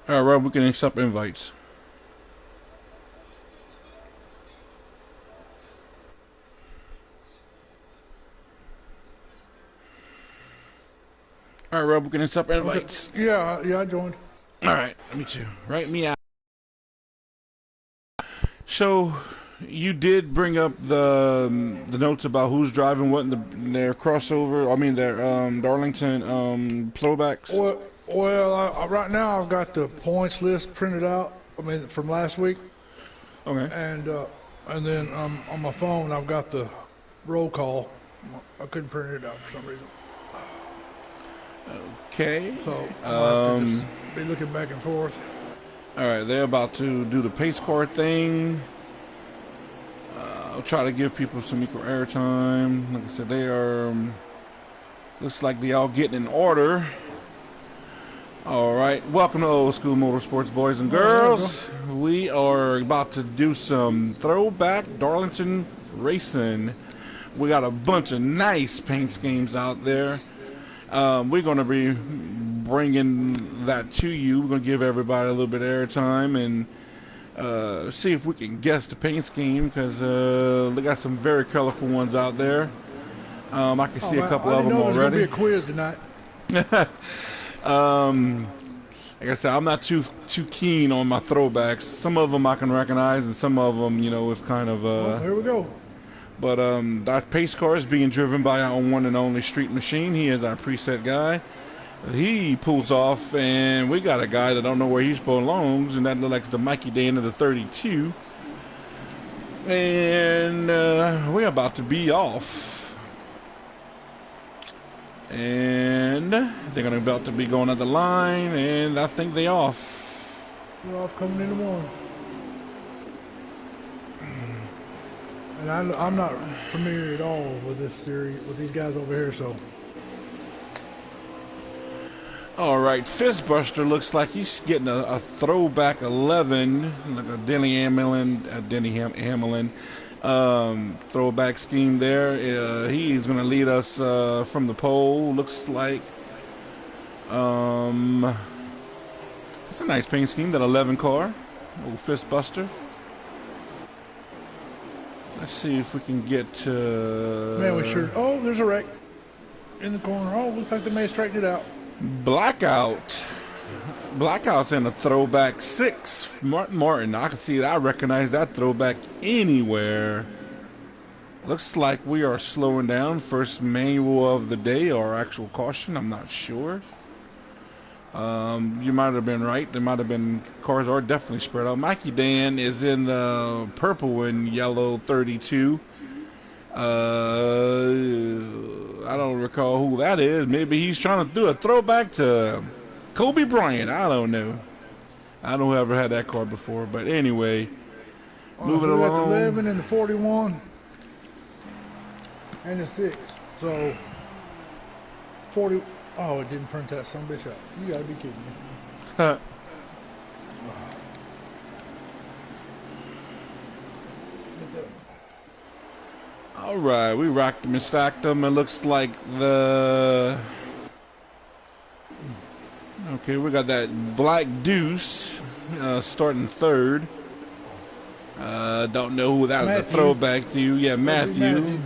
All right, we can accept invites. All right, Rob, we can accept Okay. invites. Yeah, I joined. All right, me too. Write me out. So, you did bring up the notes about who's driving what in their crossover. I mean, their Darlington throwbacks. Right now I've got the points list printed out. I mean, from last week, Okay. and uh, and then on my phone I've got the roll call. I couldn't print it out for some reason, Okay. so I'm gonna have to just Um. be looking back and forth. All right, they're about to do the pace car thing. I'll try to give people some equal airtime. Like I said, they are. Looks like they all getting in order. All right, welcome to Old School Motorsports, boys and Oh, there we go. girls. We are about to do some throwback Darlington racing. We got a bunch of nice paint schemes out there. We're going to be bringing that to you. We're going to give everybody a little bit of airtime and see if we can guess the paint scheme because they got some very colorful ones out there. I can Oh see a man, couple I of didn't them know there was gonna be a already. quiz tonight. Um, like I said, I'm not too keen on my throwbacks. Some of them I can recognize, and some of them, it's kind of Oh, here we go. But that pace car is being driven by our one and only Street Machine. He is our preset guy. He pulls off, and we got a guy that don't know where he belongs, and that looks like the Mikey Dan of the 32. And we're about to be off. And they're gonna about to be going at the line, and I think they off. We're off coming in the morning, and I'm not familiar at all with this series with these guys over here, so. All right, Fistbuster looks like he's getting a throwback 11, like a Denny Hamlin throwback scheme there. He's going to lead us from the pole. Looks like it's a nice paint scheme, that 11 car, old Fistbuster. Let's see if we can get to. Man, we sure. Oh, there's a wreck in the corner. Oh, looks like they may have straightened it out. Blackout. Blackout's in a throwback 6. Martin. I can see that. I recognize that throwback anywhere. Looks like we are slowing down. First manual of the day or actual caution. I'm not sure. You might have been right. There might have been cars are definitely spread out. Mikey Dan is in the purple and yellow 32. I don't recall who that is. Maybe he's trying to do a throwback to Kobe Bryant. I don't know. I don't ever had that car before. But anyway, moving So we got the along. 11 and the 41 and the 6. So 40. Oh, it didn't print that son of a bitch out. You gotta be kidding me. All right, we rocked them and stacked them. It looks like the. Okay, we got that Black Deuce starting third. Don't know who that was. A throwback to you. Yeah, Matthew.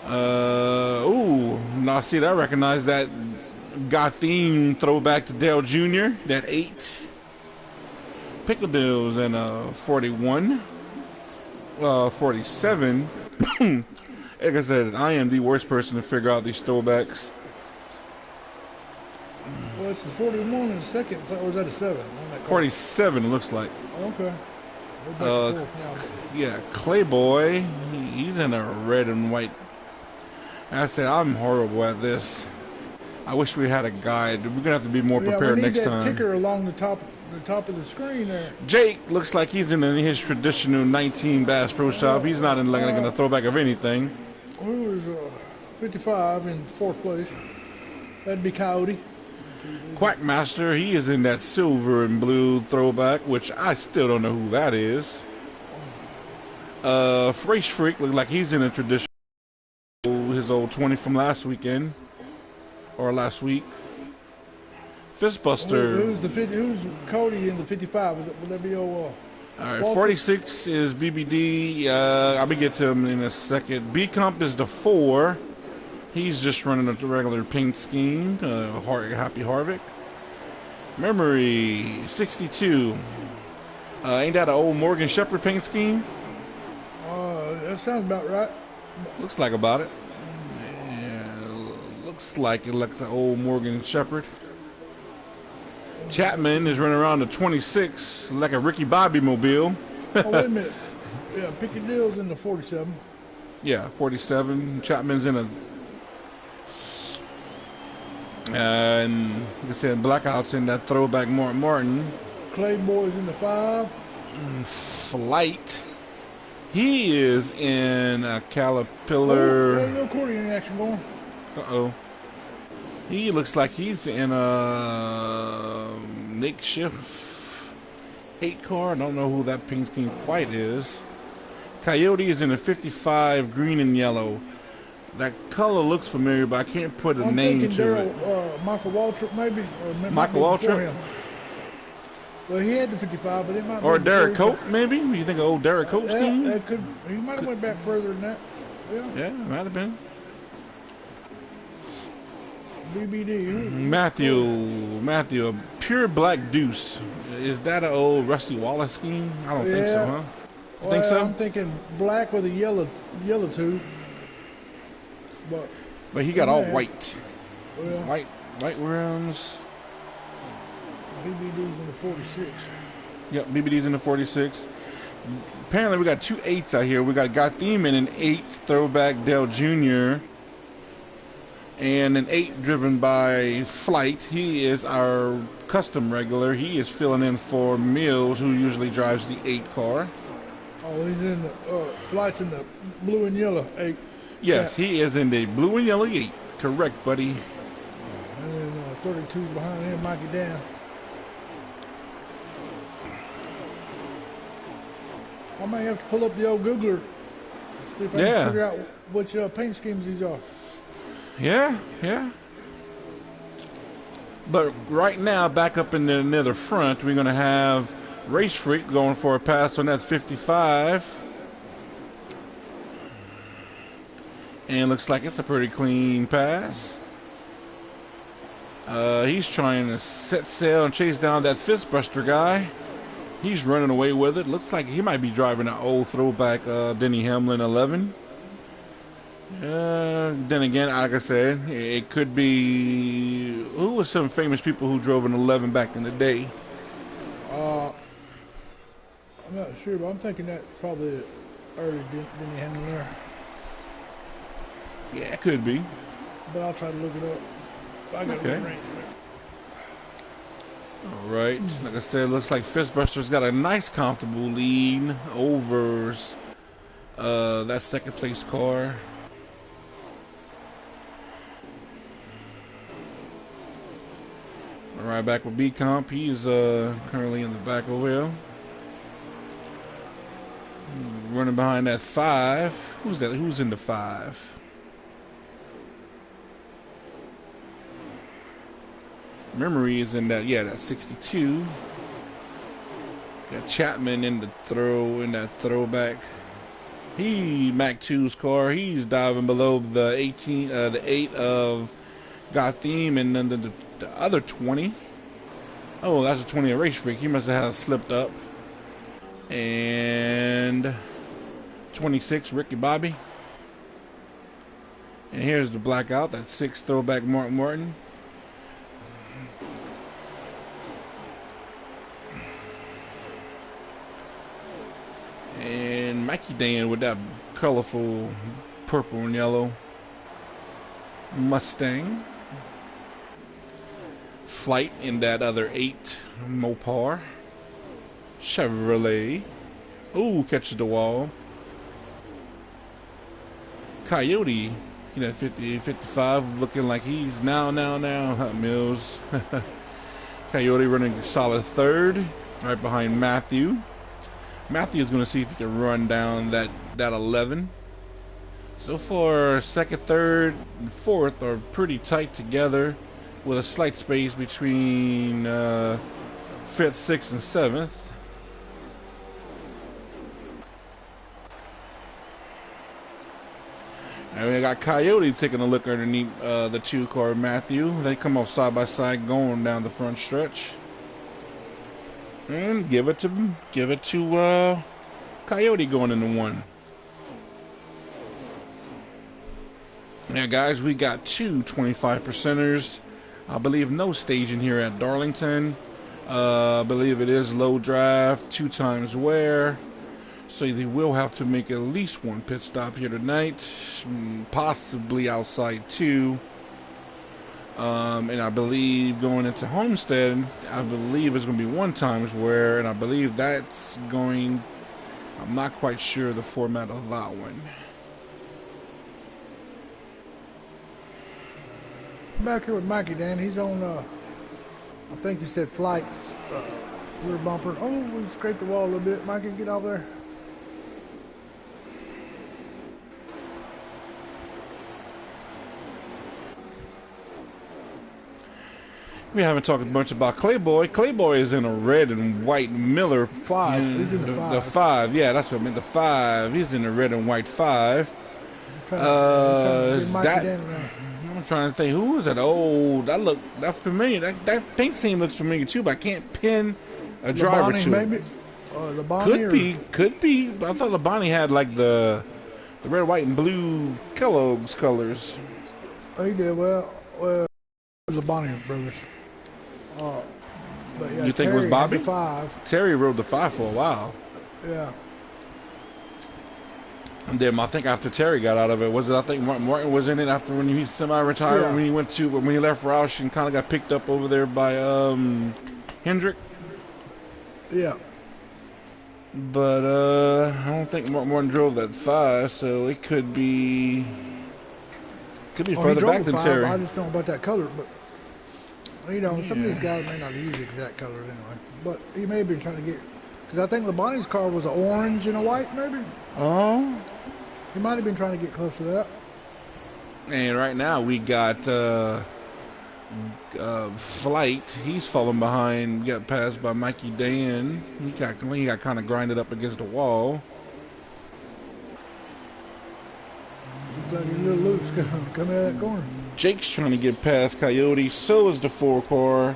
Ooh, now see, I recognize that Gotham throwback to Dale Jr., that 8. Pickle Dills and 41. 47. Like I said, I am the worst person to figure out these throwbacks. Well, it's the 41 in the second, or was that a 7? 47 looks like. Okay. Yeah, Clayboy, he's in a red and white. I said, I'm horrible at this. I wish we had a guide. We're going to have to be more prepared next time. We need that ticker along the top of the screen there. Jake looks like he's in his traditional 19 Bass Pro Shop. He's not in like a throwback of anything. Who is 55 in 4th place? That'd be Coyote. Quackmaster, he is in that silver and blue throwback, which I still don't know who that is. Race Freak looks like he's in a traditional, his old 20 from last weekend or last week. Fistbuster. Who's Cody in the 55? Would that be old? All right, Walter? 46 is BBD. I'll be get to him in a second. B Comp is the 4. He's just running a regular paint scheme. Happy Harvick. Memory 62. Ain't that an old Morgan Shepherd paint scheme? That sounds about right. Looks like about it. Yeah, looks like it looks like old Morgan Shepherd. Chapman is running around the 26 like a Ricky Bobby mobile. Oh, wait a minute. Yeah, Piccadill's in the 47. Yeah, 47. Chapman's in a... and like I said, Blackout's in that throwback Martin. Clayboy's in the 5. Flight. He is in a Caterpillar. Oh, no accordion action going. Uh-oh. He looks like he's in a makeshift 8 car. I don't know who that paint scheme quite is. Coyote is in a 55 green and yellow. That color looks familiar, but I can't put a name to it. Michael Waltrip, maybe. Michael Waltrip? Well, he had the 55, but it might be. Or Derek Cope, maybe? You think of old Derek Cope's team? That could. He might have went back further than that. Yeah, might have been. BBD. Matthew, a pure black deuce. Is that an old Rusty Wallace scheme? I don't think so, huh? You think so? I'm thinking black with a yellow tube. But he got all white. Well, White rims. BBD's in the 46. Yep, BBD's in the 46. Apparently we got 2 8s out here. We got Gotham in an 8 throwback Dale Jr. and an 8 driven by Flight. He is our custom regular. He is filling in for Mills, who usually drives the 8 car. Oh, he's in the Flight's in the blue and yellow 8. Yes, he is in the blue and yellow 8. Correct, buddy. And then 32 behind him, Mikey Dan. I may have to pull up the old Googler, see if I can figure out which paint schemes these are. Yeah. But right now, back up in the near the front, we're going to have Race Freak going for a pass on that 55. And looks like it's a pretty clean pass. He's trying to set sail and chase down that Fistbuster guy. He's running away with it. Looks like he might be driving an old throwback Denny Hamlin 11. Then again, like I said, it could be... Who was some famous people who drove an 11 back in the day? I'm not sure, but I'm thinking that probably early Denny Hamlin there. Yeah, it could be. But I'll try to look it up. I got Okay. a range. All right. Like I said, looks like Fistbuster's got a nice, comfortable lead over that second place car. All right, back with B Comp. He's currently in the back over here. Running behind that 5. Who's that? Who's in the 5? Memory is in that, that 62. Got Chapman in that throwback. Mac 2's car. He's diving below the 8 of Gotham, and then the other 20. Oh, that's a 20 of Race Freak. He must have had slipped up. And 26 Ricky Bobby. And here's the blackout. That 6 throwback Martin. And Mikey Dan with that colorful purple and yellow Mustang. Flight in that other 8 Mopar. Chevrolet. Ooh, catches the wall. Coyote, 50, 55, looking like he's now, Mills. Coyote running a solid 3rd, right behind Matthew. Matthew's going to see if he can run down that 11. So far, 2nd, 3rd, and 4th are pretty tight together. with a slight space between 5th, 6th, and 7th. And we got Coyote taking a look underneath the 2-car Matthew. They come off side by side going down the front stretch. And give it to Coyote going into 1. Now, guys, we got two 25%ers. I believe no staging here at Darlington. I believe it is low draft, 2 times wear. So they will have to make at least 1 pit stop here tonight, possibly outside 2. And I believe going into Homestead, I believe it's going to be 1 times wear, and I believe that's going, I'm not quite sure the format of that one. Back here with Mikey, Dan. He's on, I think he said flights, rear bumper. Oh, we scraped the wall a little bit. Mikey, get out there. We haven't talked much about Clayboy. Clayboy is in a red and white Miller. 5. He's in the 5. The 5, yeah, that's what I meant. The 5. He's in the red and white 5. I'm trying to think, who was that? Oh, that familiar. That paint scheme looks familiar too, but I can't pin a driver to maybe. it. Could be. But I thought Labonte had like the red, white, and blue Kellogg's colors. Oh, he did. Well, Labonte brothers. But yeah, you think it was Bobby? 5. Terry rode the 5 for a while. Yeah. And then I think after Terry got out of it, I think Martin was in it after when he semi-retired, yeah. when he left Roush and kind of got picked up over there by Hendrick. Yeah. But I don't think Martin drove that 5, so it could be further back than 5. Terry. I just don't know about that color, but some of these guys may not use exact colors anyway. But he may have been trying to get, because I think Labonte's car was an orange and a white, maybe. Oh. He might have been trying to get close to that. And right now we got Flight. He's falling behind. Got passed by Mikey Dan. He got kind of grinded up against the wall. Looks like he's a little loose coming out of that corner. Jake's trying to get past Coyote. So is the 4-car.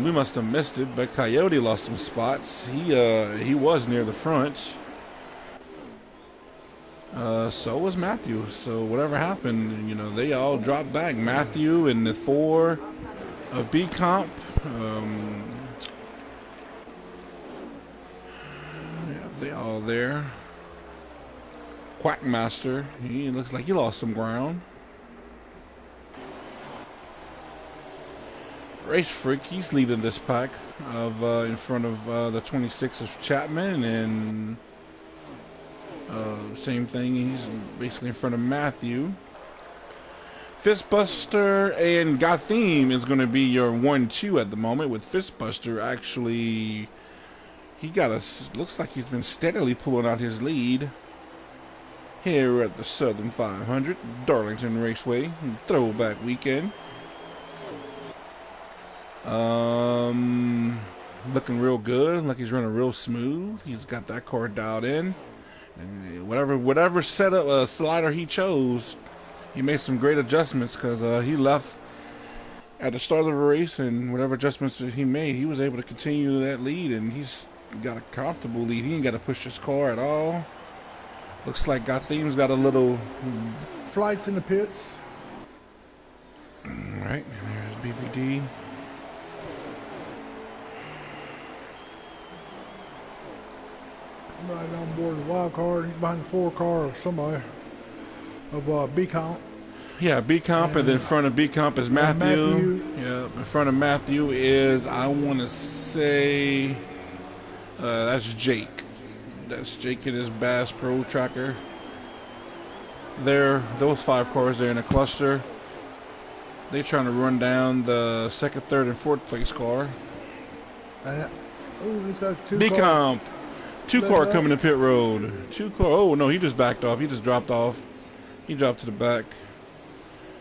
We must have missed it, but Coyote lost some spots. He was near the front. So was Matthew. So whatever happened, they all dropped back. Matthew and the 4 of B Comp. Yeah, they all there. Quackmaster. He looks like he lost some ground. Race Freak, he's leading this pack of in front of the 26 of Chapman, and same thing, he's basically in front of Matthew. Fistbuster and Gotham is going to be your 1-2 at the moment, with Fistbuster actually, looks like he's been steadily pulling out his lead here at the Southern 500, Darlington Raceway, throwback weekend. Looking real good, like he's running real smooth. He's got that car dialed in, and whatever setup slider he chose, he made some great adjustments, because he left at the start of the race, and whatever adjustments that he made, he was able to continue that lead, and he's got a comfortable lead. He ain't got to push his car at all. Looks like Gotham's got a little Flights in the pits. All right, there's BBD. Right on board the wild card. He's behind the 4-car of somebody of B Comp. Yeah, B Comp, and then in front of B Comp is Matthew. Yeah, in front of Matthew is, I want to say, that's Jake. That's Jake in his Bass Pro Tracker. Those 5 cars there in a cluster. They're trying to run down the 2nd, 3rd, and 4th place car. It's a 2-car. B Comp. 2-car coming to pit road. 2-car. Oh no, he just backed off. He just dropped off. He dropped to the back.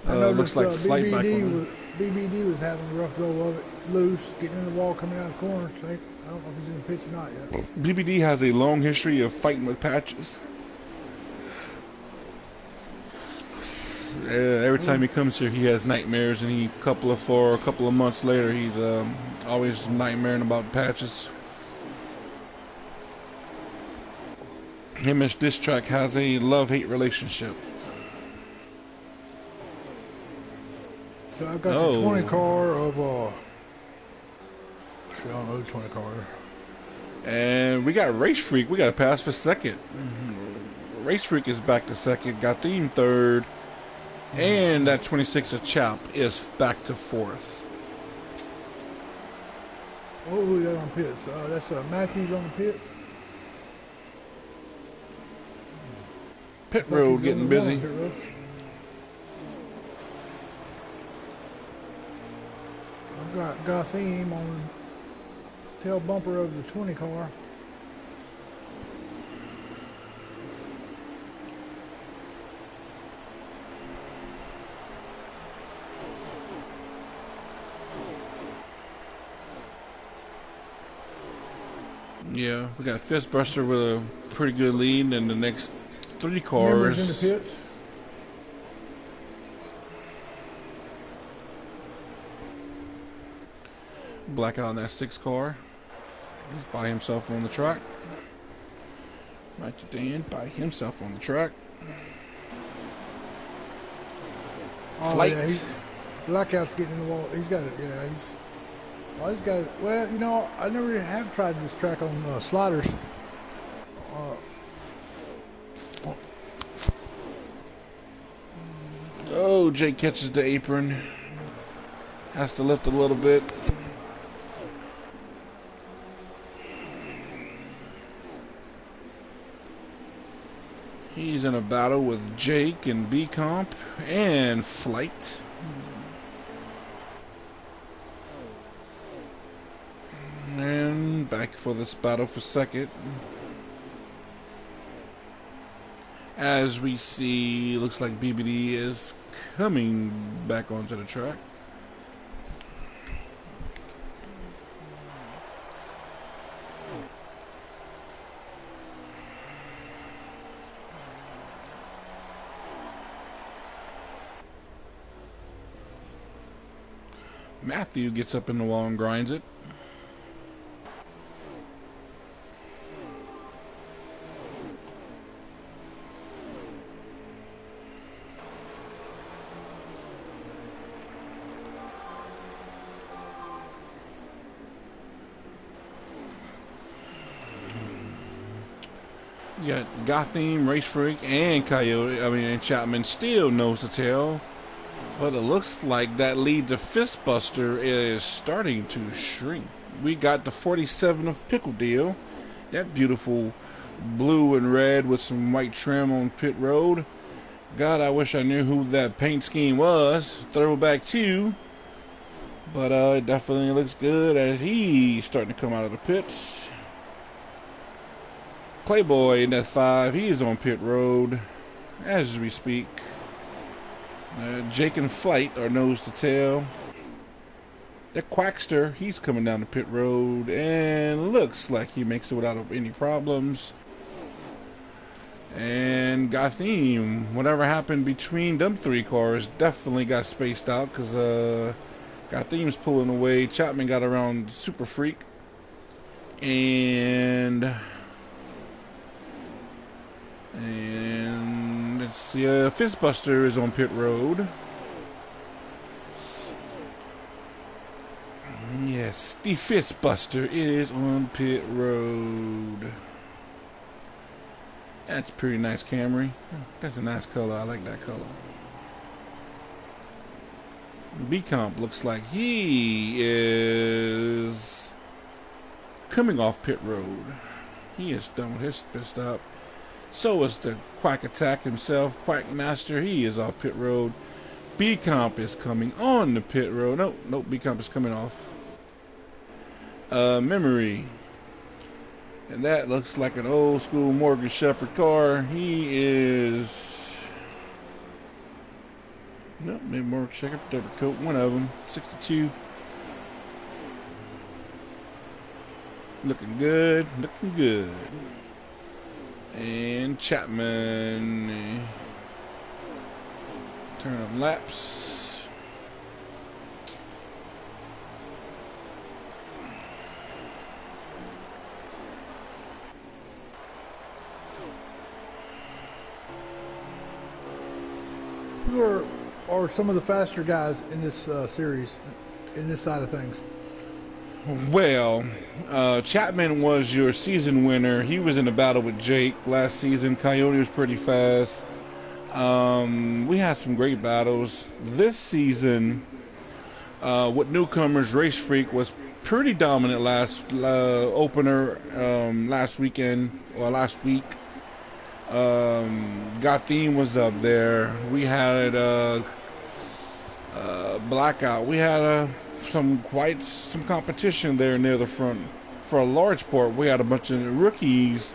I Looks noticed like flight back on him. BBD was having a rough go of it, loose, getting in the wall, coming out of the corner. So I don't know if he's in the pitch or not yet. BBD has a long history of fighting with patches. Every time he comes here, he has nightmares, and a couple of months later, he's always nightmaring about patches. Him and this track has a love-hate relationship. So I've got the 20 car of I don't know the 20 car. And we got Race Freak. We got to pass for second. Race Freak is back to second. Got Theme third. And that 26 of Chap is back to fourth. Oh, who got on pits? That's Matthews on the pits. Pit road getting busy. I've got Theme on the tail bumper of the 20 car. Yeah, we got Fistbuster with a pretty good lead, and the next three cars. Members in the pits. Blackout on that 6 car. He's by himself on the track. Mikey Dan by himself on the track. Flight. Yeah, Blackout's getting in the wall. He's got it. Yeah, he's got it. Well, you know, I never have tried this track on sliders. Oh, Jake catches the apron. Has to lift a little bit. He's in a battle with Jake and B-Comp and Flight. And back for this battle for second. As we see, looks like BBD is coming back onto the track. Matthew gets up in the wall and grinds it. You got Gotham, Race Freak, and Coyote. And Chapman still nose to tail. But it looks like that lead to Fistbuster is starting to shrink. We got the 47 of Pickle Deal. That beautiful blue and red with some white trim on pit road. God, I wish I knew who that paint scheme was. Throwback 2. But it definitely looks good as he's starting to come out of the pits. Playboy in that 5, he is on pit road as we speak. Jake and Flight are nose to tail. The Quackster, he's coming down the pit road and looks like he makes it without any problems. And Gotham, whatever happened between them 3 cars definitely got spaced out because Gotham's pulling away. Chapman got around Super Freak. And let's see, Fistbuster is on pit road. Yes, the Fistbuster is on pit road. That's a pretty nice Camry. That's a nice color. I like that color. B-Comp looks like he is coming off pit road. He is done with his pit stop. So is the Quack Attack himself, Quack Master. He is off pit road. B-Comp is coming on the pit road. Nope, B-Comp is coming off. Memory. And that looks like an old school Morgan Shepherd car. He is Nope, maybe more checker, double coat. One of them. 62. Looking good. Looking good. And Chapman. Turn of laps. Who are some of the faster guys in this series, in this side of things? Well, Chapman was your season winner. He was in a battle with Jake last season. Coyote was pretty fast. We had some great battles. This season, with newcomers, Race Freak was pretty dominant last opener last weekend, or last week. Gotham was up there. We had Blackout. We had some competition there near the front. For a large part, we had a bunch of rookies.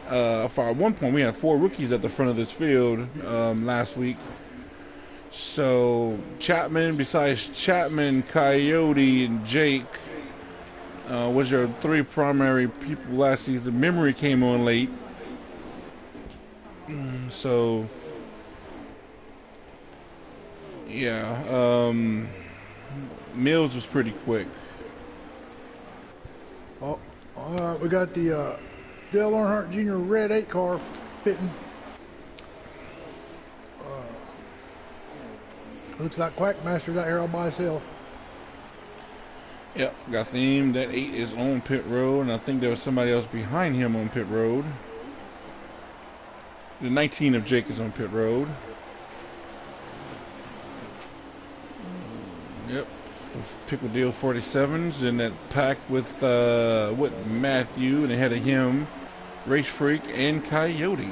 For at one point, we had 4 rookies at the front of this field last week. So Chapman, besides Chapman, Coyote, and Jake, was your 3 primary people last season. Memory came on late. So yeah, Mills was pretty quick. Oh, all right, we got the Dale Earnhardt Jr. Red 8 car pitting. Looks like Quackmaster's out here all by himself. Yep, got theme. That 8 is on pit road, and I think there was somebody else behind him on pit road. The 19 of Jake is on pit road. Yep, Pickle Deal 47s in that pack with Matthew, and ahead of him, Race Freak and Coyote.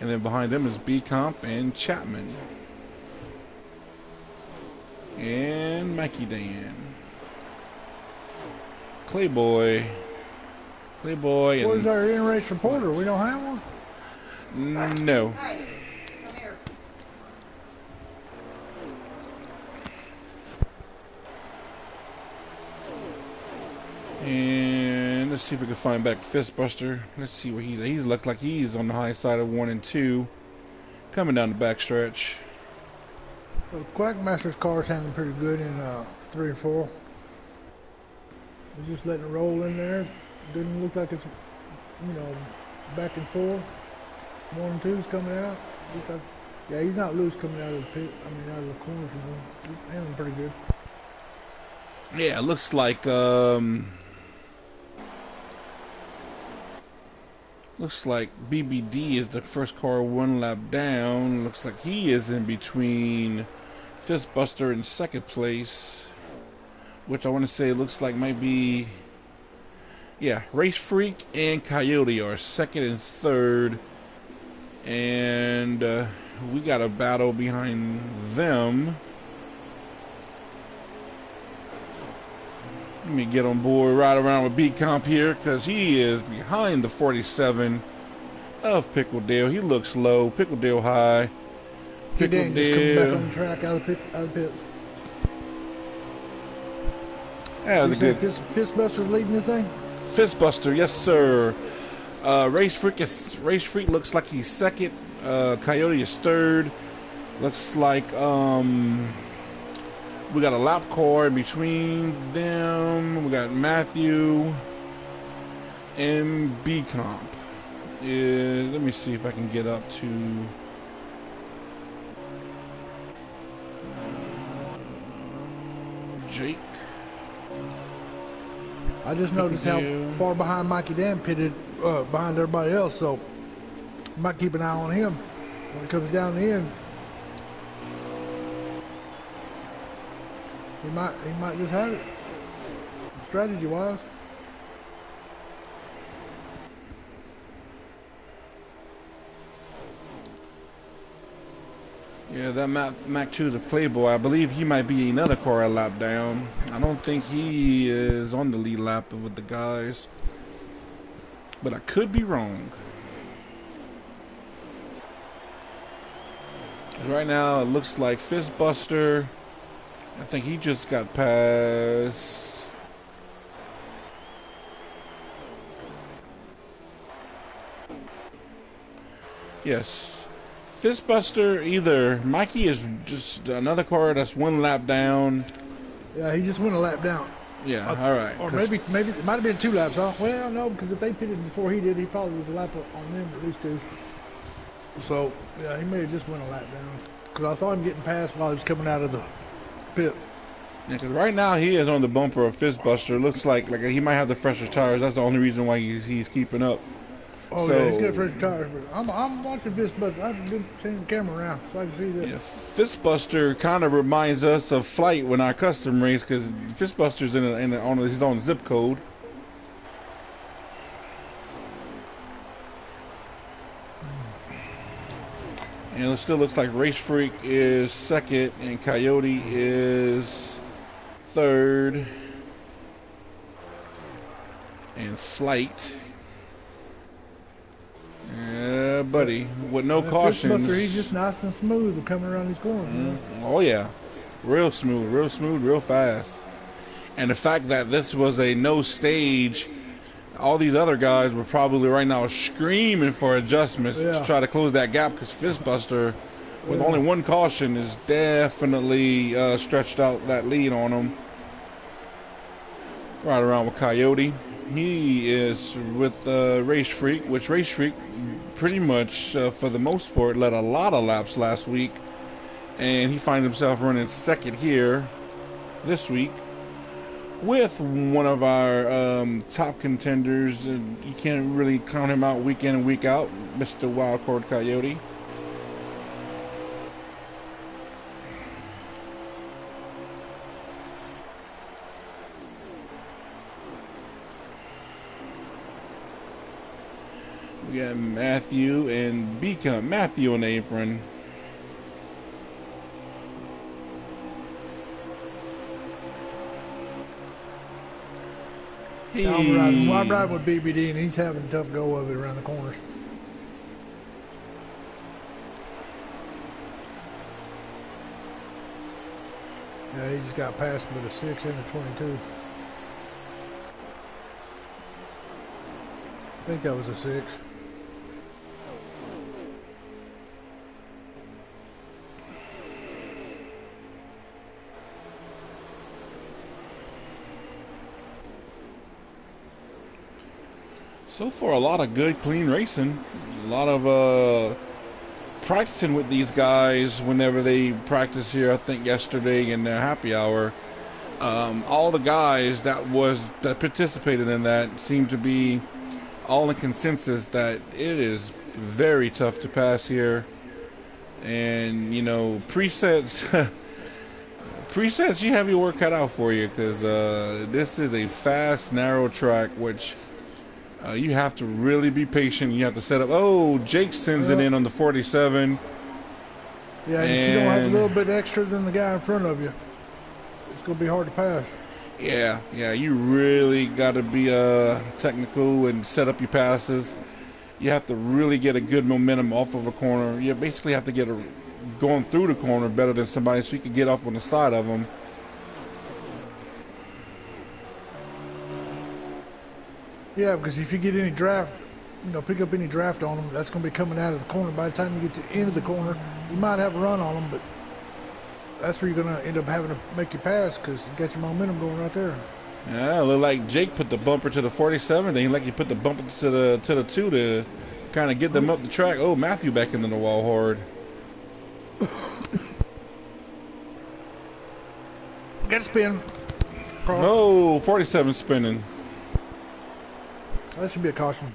And then behind them is B Comp and Chapman. And Mikey Dan. Clayboy. Where's our in-race reporter? We don't have one? No. Hey, come here. And let's see if we can find back Fistbuster. Let's see where he's looked like he's on the high side of 1 and 2. Coming down the back stretch. Well, Quackmaster's car's handling pretty good in 3 and 4. We're just letting it roll in there. Doesn't look like it's, back and forth. 1 and 2's coming out. Looks like, yeah, he's not loose coming out of the pit. Out of the corners. He's handling pretty good. Yeah, it looks like BBD is the first car 1 lap down. Looks like he is in between Fistbuster in second place, which I want to say looks like might be, yeah, Race Freak and Coyote are second and third, and we got a battle behind them. Let me get on board right around with B-Comp here, because he is behind the 47 of Pickle Dale. He looks low. Pickle Dale high. Pickle Dale just coming back on the track out of the pits. Yeah, the good. Fistbuster's leading this thing? Fistbuster, yes sir. Race Freak looks like he's second. Coyote is third. Looks like we got a lap car in between them. We got Matthew and B Comp. Let me see if I can get up to Jake. I just noticed how far behind Mikey Dan pitted behind everybody else, so I might keep an eye on him when it comes down the end. He might just have it, strategy-wise. Yeah, that Mac 2 is a Playboy. I believe he might be another car a lap down. I don't think he is on the lead lap with the guys, but I could be wrong. Right now, it looks like Fistbuster. I think he just got past. Yes. Fistbuster, either Mikey is just another car that's one lap down. Yeah, he just went a lap down. Yeah, all right. Or maybe it might have been 2 laps off. Well, no, because if they pitted before he did, he probably was a lap on them, at least 2. So, yeah, he may have just went a lap down. Because I saw him getting past while he was coming out of the pit. Yeah, because right now he is on the bumper of Fistbuster. Looks like he might have the fresher tires. That's the only reason why he's keeping up. Oh, so, yeah, he's got fresh tires. But I'm watching Fistbuster. I've been turning the camera around so I can see that. Yeah, Fistbuster kind of reminds us of Flight when our custom race, because Fistbuster's on his own zip code. And it still looks like Race Freak is second and Coyote is third. And Flight. Yeah, buddy, with no cautions. He's just nice and smooth coming around these corners. Oh yeah, real smooth, real fast. And the fact that this was a no stage, all these other guys were probably right now screaming for adjustments to try to close that gap, because Fistbuster, with only one caution, is definitely stretched out that lead on him. Right around with Coyote. He is with Race Freak, which Race Freak pretty much, for the most part, led a lot of laps last week. And he finds himself running second here this week with one of our top contenders. And you can't really count him out week in and week out, Mr. Wildcard Coyote. We got Matthew and Beacon. Matthew on the apron. Hey. I'm riding with BBD, and he's having a tough go of it around the corners. Yeah, he just got past with a 6 and a 22. I think that was a 6. So far, a lot of good, clean racing. A lot of practicing with these guys whenever they practice here. I think yesterday in their happy hour, all the guys that participated in that seemed to be all in consensus that it is very tough to pass here. And you know, presets, you have your work cut out for you, because this is a fast, narrow track, which. You have to really be patient. You have to set up. Oh, Jake sends it in on the 47. Yeah, and if you don't have a little bit extra than the guy in front of you, it's going to be hard to pass. Yeah, you really got to be technical and set up your passes. You have to really get a good momentum off of a corner. You basically have to get going through the corner better than somebody, so you can get off on the side of them. Yeah, because if you get any draft, pick up any draft on them, that's going to be coming out of the corner. By the time you get to the end of the corner, you might have a run on them, but that's where you're going to end up having to make your pass, because you got your momentum going right there. Yeah, it looked like Jake put the bumper to the 47, then he put the bumper to the 2 to kind of get them up the track. Oh, Matthew back into the wall hard. Got a spin. No, 47 spinning. That should be a caution.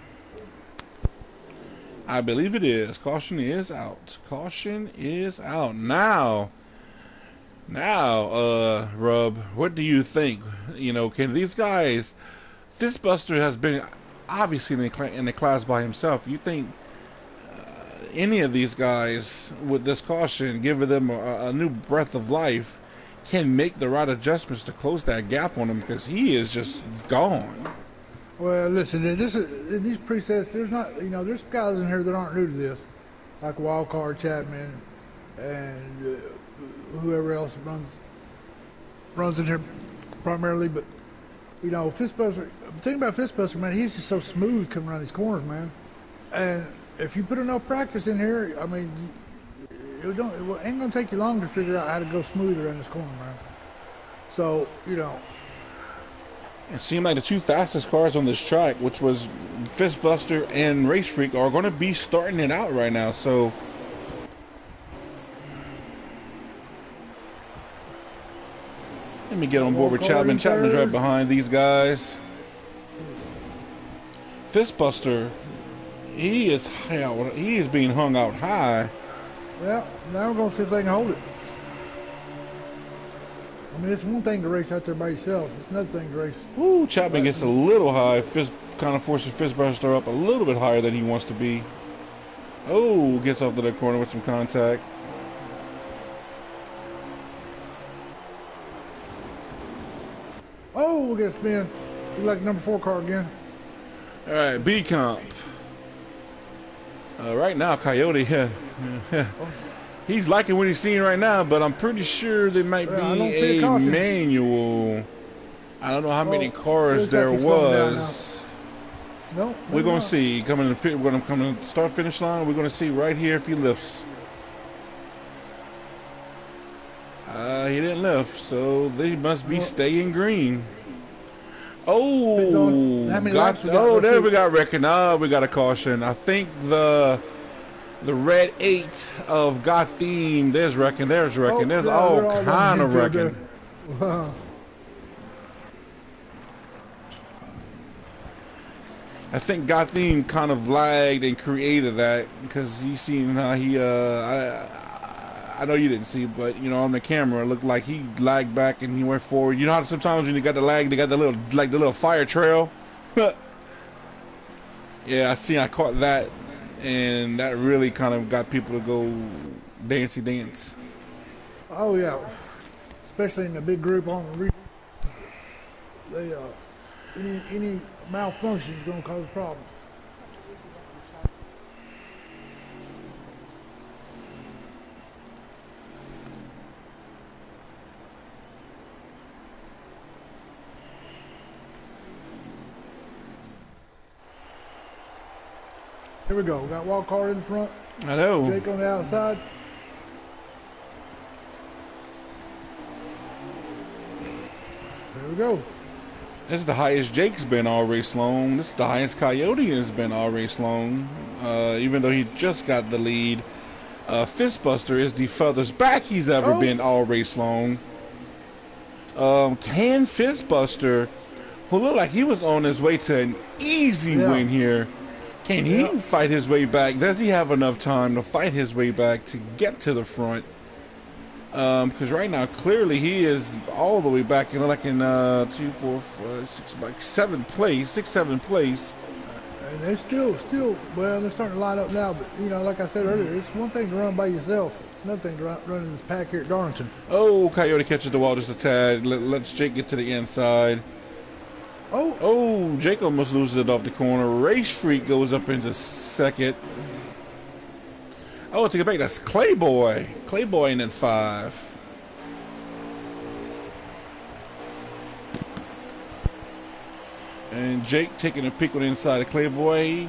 I believe it is. Caution is out. Caution is out. Now, Rub, what do you think? Can these guys... Fistbuster has been obviously in the class by himself. You think any of these guys with this caution, giving them a new breath of life, can make the right adjustments to close that gap on him? Because he is just gone. Well, listen, these presets, there's not, there's guys in here that aren't new to this, like Wildcard Chapman, and whoever else runs in here primarily. But you know, Fistbuster. The thing about Fistbuster, man, he's just so smooth coming around these corners, man. And if you put enough practice in here, I mean, it ain't gonna take you long to figure out how to go smooth around this corner, man. So you know. It seemed like the two fastest cars on this track, which was Fistbuster and Race Freak, are going to be starting it out right now. So let me get on board with Chapman. Chapman's right behind these guys. Fistbuster, he is being hung out high. Well, now we're going to see if they can hold it. I mean, it's one thing to race out there by yourself. It's another thing to race. Ooh, Chapman gets a little high. Kind of forces Fistbuster up a little bit higher than he wants to be. Oh, gets off to the corner with some contact. Oh, we'll get a spin. Look like number 4 car again. All right, B comp. Right now, Coyote. He's liking what he's seeing right now, but I'm pretty sure there might be a manual. I don't know how many cars there was. No, we're gonna see. We're gonna come to the start finish line. We're gonna see right here if he lifts. He didn't lift, so they must be staying green. Oh, there we got wrecking. Oh, we got a caution. I think the red 8 of God Theme. There's wrecking. There's wrecking. There's all kind of wrecking. Wow. I think God Theme kind of lagged and created that because you seen how he. I know you didn't see, but you know on the camera it looked like he lagged back and he went forward. You know how sometimes when you got the lag, they got the little fire trail. Yeah, I caught that. And that really kind of got people to go dancey dance. Oh yeah, especially in the big group on the they any malfunction is going to cause a problem. Here we go. We got wild card in the front. I know. Jake on the outside. There we go. This is the highest Jake's been all race long. This is the highest Coyote has been all race long. Even though he just got the lead. Fistbuster is the furthest back he's ever been all race long. Can Fistbuster, who looked like he was on his way to an easy win here, can he fight his way back? Does he have enough time to fight his way back to get to the front? Because right now, clearly, he is all the way back in 2, 4, 5, 6, like 7th place, 6th, 7th place. And they're still, well, they're starting to line up now. But you know, like I said earlier, it's one thing to run by yourself, another thing to run in this pack here at Darlington. Oh, Coyote catches the wall just a tad. Let's Jake get to the inside. Oh, Jake almost loses it off the corner. Race Freak goes up into 2nd. Oh, take it back. That's Clayboy. Clayboy in at 5. And Jake taking a peek on the inside of Clayboy.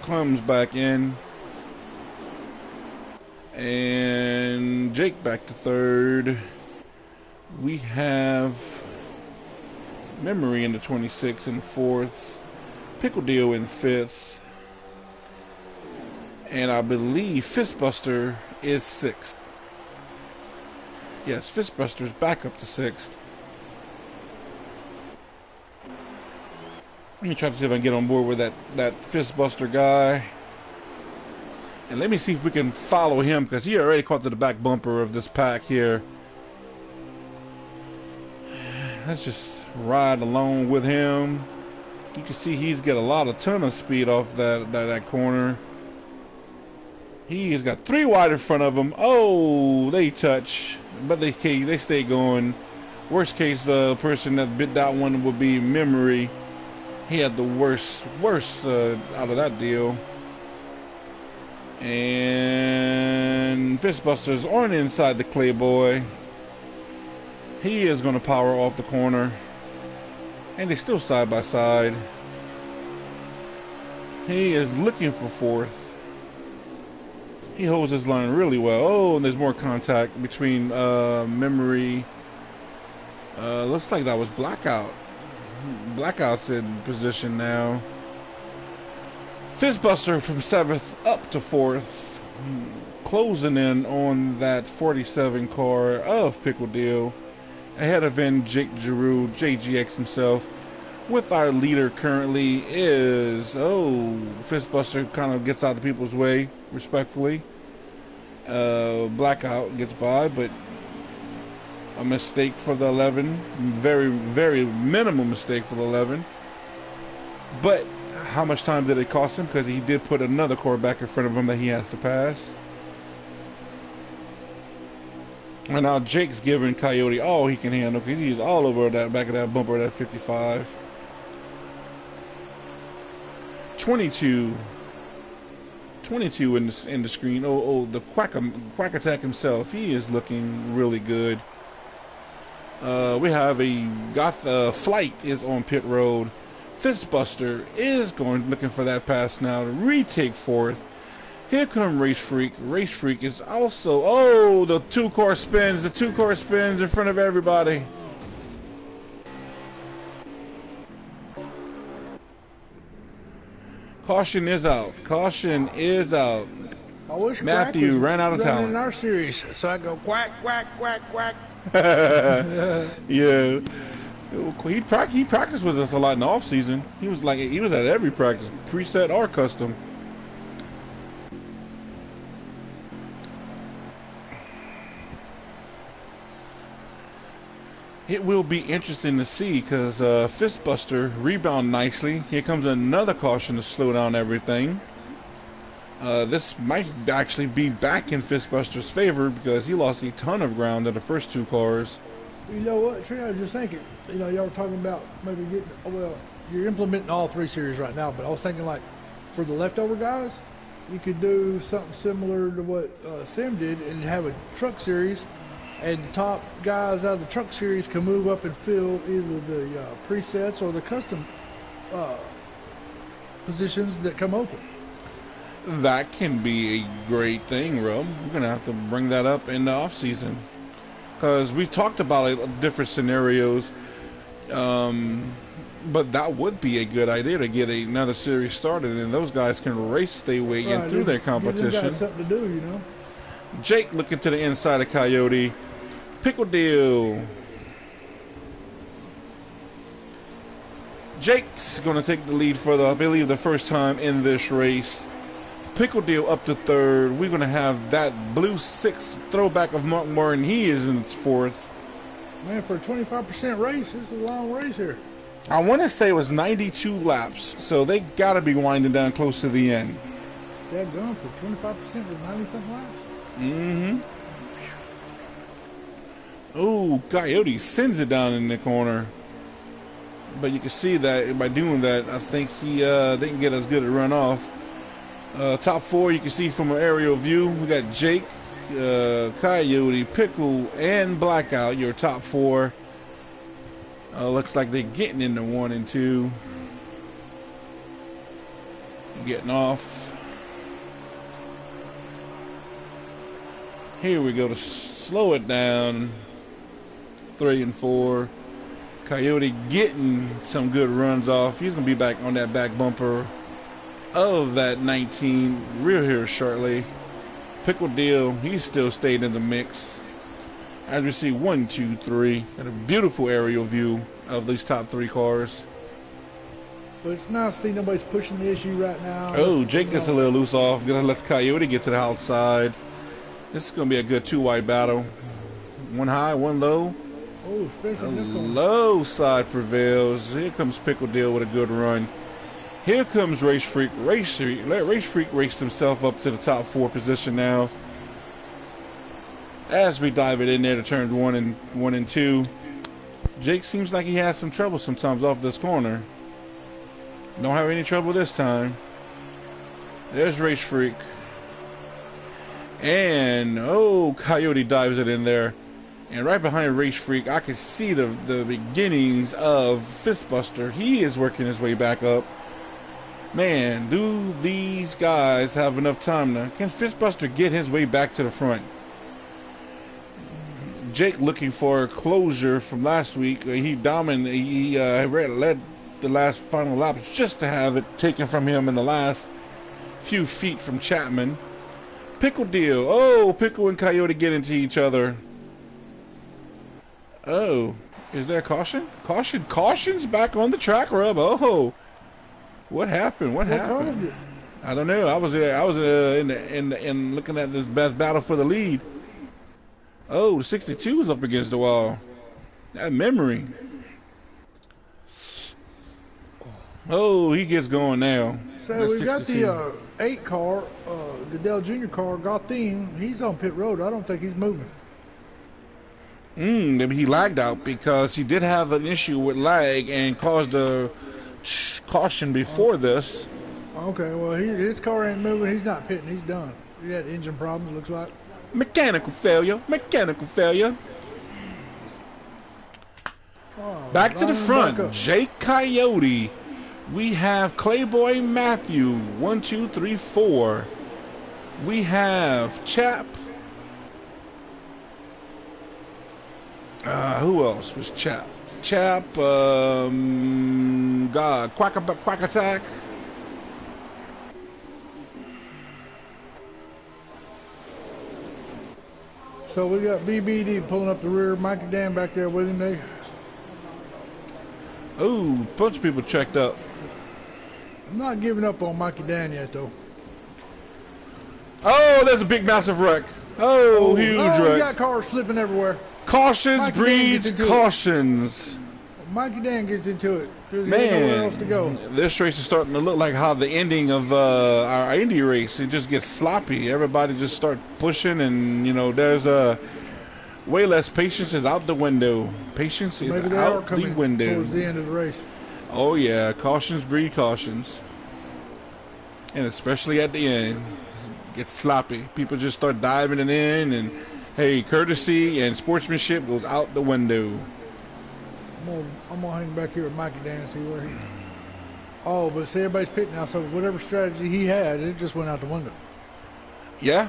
Comes back in. And Jake back to 3rd. We have Memory in the 26th and 4th. Pickle Deal in 5th. And I believe Fistbuster is 6th. Yes, Fistbuster's back up to 6th. Let me try to see if I can get on board with that Fistbuster guy. And let me see if we can follow him, because he already caught to the back bumper of this pack here. Let's just ride along with him. You can see he's got a ton of speed off that corner. He's got 3 wide in front of him. Oh, they touch, but they stay going. Worst case, the person that bit that one would be Memory. He had the worst out of that deal. And Fistbusters on inside the Clay Boy. He is going to power off the corner. And they're still side by side. He is looking for fourth. He holds his line really well. Oh, and there's more contact between Memory. Looks like that was Blackout. Blackout's in position now. Fistbuster from 7th up to 4th. Closing in on that 47 car of Pickle Deal. Ahead of in Jake Giroux, JGX himself. With our leader currently is, Fistbuster kind of gets out of people's way, respectfully. Blackout gets by, but a mistake for the 11. Very, very minimal mistake for the 11. But how much time did it cost him? Because he did put another car back in front of him that he has to pass. And now Jake's giving Coyote all he can handle because he's all over that back of that bumper, that 55. 22 in the screen. The Quack Attack himself. He is looking really good. We have a Flight is on pit road. Fistbuster is looking for that pass now to retake 4th. Here come Race Freak. Race Freak is also, the 2-car spins. The 2-car spins in front of everybody. Caution is out. Caution is out. I wish Matthew ran out of talent in our series, so I go quack, quack, quack, quack. Yeah. He practiced with us a lot in the off season. He was at every practice, preset or custom. It will be interesting to see because Fistbuster rebound nicely. Here comes another caution to slow down everything. This might actually be back in Fistbuster's favor because he lost a ton of ground in the first 2 cars. You know what, Trent, I was just thinking, y'all were talking about maybe you're implementing all 3 series right now, but I was thinking like for the leftover guys, you could do something similar to what Sim did and have a truck series, and the top guys out of the truck series can move up and fill either the presets or the custom positions that come open. That can be a great thing, Rob. We're going to have to bring that up in the off season. Because we talked about different scenarios, but that would be a good idea to get another series started, and those guys can race their way in through their competition. Got something to do, Jake looking to the inside of Coyote. Pickle Deal. Jake's going to take the lead for I believe the first time in this race. Pickle Deal up to 3rd. We're going to have that blue 6 throwback of Mark Martin. He is in 4th. Man, for a 25% race, this is a long race here. I want to say it was 92 laps, so they got to be winding down close to the end. That gun for 25% was 90-something laps? Mm-hmm. Oh, Coyote sends it down in the corner. But you can see that by doing that, I think he didn't get as good a run off. Top 4, you can see from an aerial view, we got Jake, Coyote, Pickle, and Blackout, your top 4. Looks like they're getting into 1 and 2. Getting off. Here we go to slow it down. 3 and 4. Coyote getting some good runs off. He's going to be back on that back bumper of that 19 rear here shortly. Pickle Deal, he still stayed in the mix. As we see 1, 2, 3, and a beautiful aerial view of these top 3 cars. But it's nice to see nobody's pushing the issue right now. Oh, Jake gets a little loose off. Gonna let Coyote get to the outside. This is gonna be a good 2-wide battle. 1 high, 1 low. Oh, especially this one. Low side prevails. Here comes Pickle Deal with a good run. Here comes Race Freak. Race Freak raced himself up to the top 4 position now. As we dive it in there to turn 1 and 2. Jake seems like he has some trouble sometimes off this corner. Don't have any trouble this time. There's Race Freak. And, oh, Coyote dives it in there. And right behind Race Freak, I can see the beginnings of Fistbuster. He is working his way back up. Man, do these guys have enough time now? Can Fistbuster get his way back to the front? Jake looking for closure from last week. He dominated. He led the last final laps just to have it taken from him in the last few feet from Chapman. Pickle deal. Oh, Pickle and Coyote get into each other. Oh, is there a caution? Caution's back on the track, Rub. Oh, what happened? What happened? I don't know. I was in looking at this battle for the lead. Oh, the 62 is up against the wall. That memory. Oh, he gets going now. So we got the 8 car, the Dell Jr. car, Gotham. He's on pit road. I don't think he's moving. Maybe he lagged out because he did have an issue with lag and caused a caution before this. Okay, well, his car ain't moving. He's not pitting. He's done. He had engine problems, looks like. Mechanical failure. Mechanical failure. Oh, back to the front. Jake Coyote. We have Clayboy Matthew. 1, 2, 3, 4. We have Chap. Who else was Chap? Chap. God. Quack Attack. So we got BBD pulling up the rear. Mikey Dan back there with him. Oh, a bunch of people checked up. I'm not giving up on Mikey Dan yet, though. Oh, there's a big, massive wreck. Oh, huge wreck. We got cars slipping everywhere. Cautions breeds cautions. Mikey Dan gets into it. There's nowhere else to go. This race is starting to look like how the ending of our Indy race. It just gets sloppy. Everybody just start pushing, and there's way less patience is out the window. Patience is out the window. Towards the end of the race. Oh yeah, cautions breed cautions, and especially at the end, it gets sloppy. People just start diving it in, and hey, courtesy and sportsmanship goes out the window. I'm gonna hang back here with Mikey Dan and see where he. Oh, but see, everybody's pitting now, so whatever strategy he had, it just went out the window. Yeah,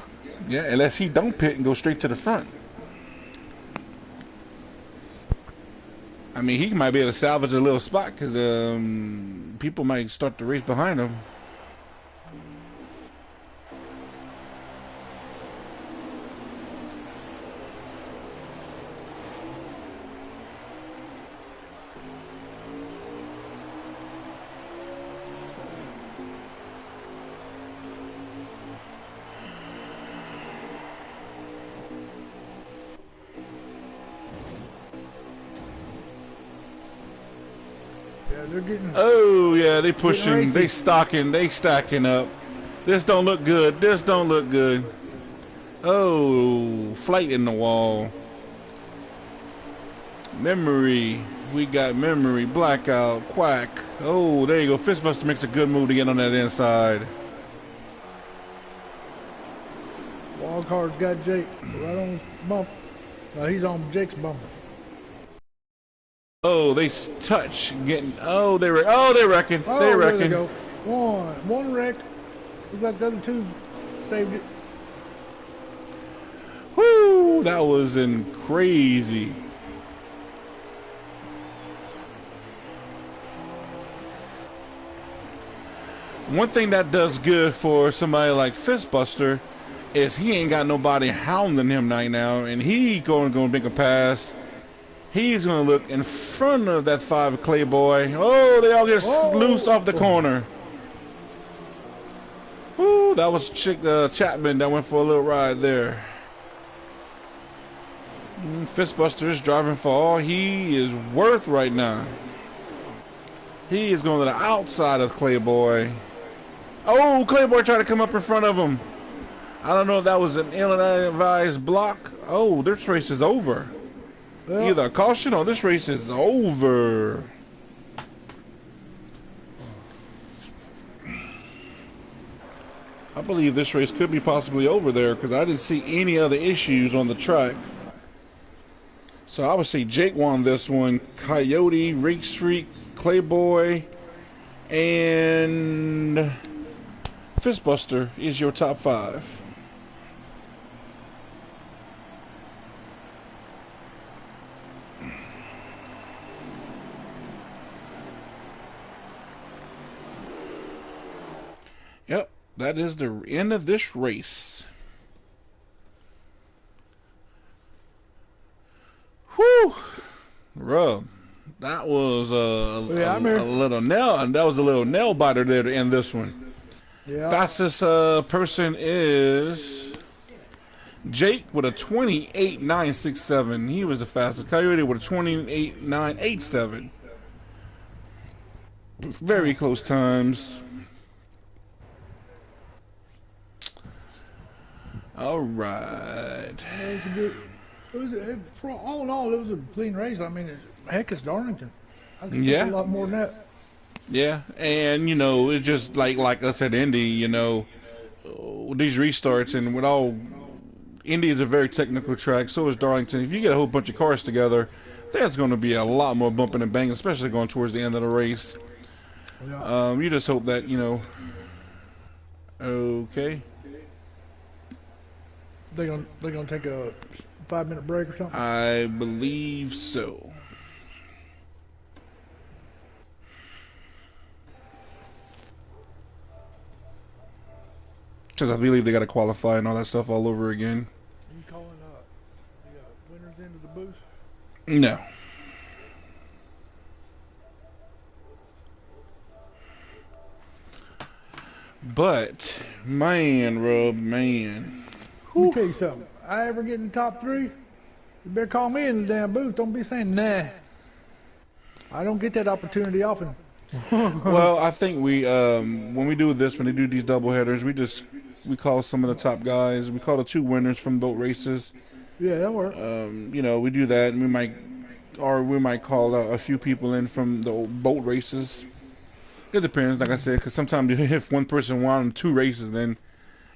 unless he don't pit and go straight to the front. I mean, he might be able to salvage a little spot because people might start the race behind him. Oh yeah, they pushing, they stacking up. This don't look good. Oh, flight in the wall. Memory, we got memory, blackout, quack. Oh, there you go. Fistbuster makes a good move to get on that inside. Wild card's got Jake right on his bump. No, he's on Jake's bumper. Oh, they touch getting. Oh, they reckon. They reckon. There they go. One wreck. Looks like the other two saved it. Whoo! That was crazy. One thing that does good for somebody like Fistbuster is he ain't got nobody hounding him right now, and he going to make a pass. He's going to look in front of that 5 Clayboy. Oh, they all get loose off the corner. Ooh, that was Chapman that went for a little ride there. Fistbuster is driving for all he is worth right now. He is going to the outside of Clayboy. Oh, Clayboy tried to come up in front of him. I don't know if that was an ill-advised block. Oh, this race is over. Well, either a caution or this race is over. I believe this race could be possibly over there because I didn't see any other issues on the track. So I would say Jake won this one. Coyote, Rake Street, Clayboy, and Fistbuster is your top 5. Yep, that is the end of this race. Whew, Rub. That was Yeah, I'm a here. little nail, and that was a little nail biter there to end this one. Yeah. Fastest person is Jake with a 28.967. He was the fastest. Coyote with a 28.987. Very close times. All right. It was a good. For all in all, it was a clean race. I mean, heck, it's Darlington. I was expecting Yeah. a lot more than that. Yeah. And, it's just like I said, Indy, these restarts and with all. Indy is a very technical track. So is Darlington. If you get a whole bunch of cars together, there's going to be a lot more bumping and banging, especially going towards the end of the race. Yeah. You just hope that, okay. They're gonna take a 5-minute break or something. I believe so. Because I believe they got to qualify and all that stuff all over again. Are you calling the winners into the booth? No. But, man, Rob, man. Let me tell you something. I ever get in the top 3, you better call me in the damn booth. Don't be saying nah. I don't get that opportunity often. Well, I think when we do this, when they do these double headers, we call some of the top guys. We call the 2 winners from boat races. Yeah, that works. We do that, and we might call a few people in from the boat races. It depends, like I said, because sometimes if one person won 2 races, then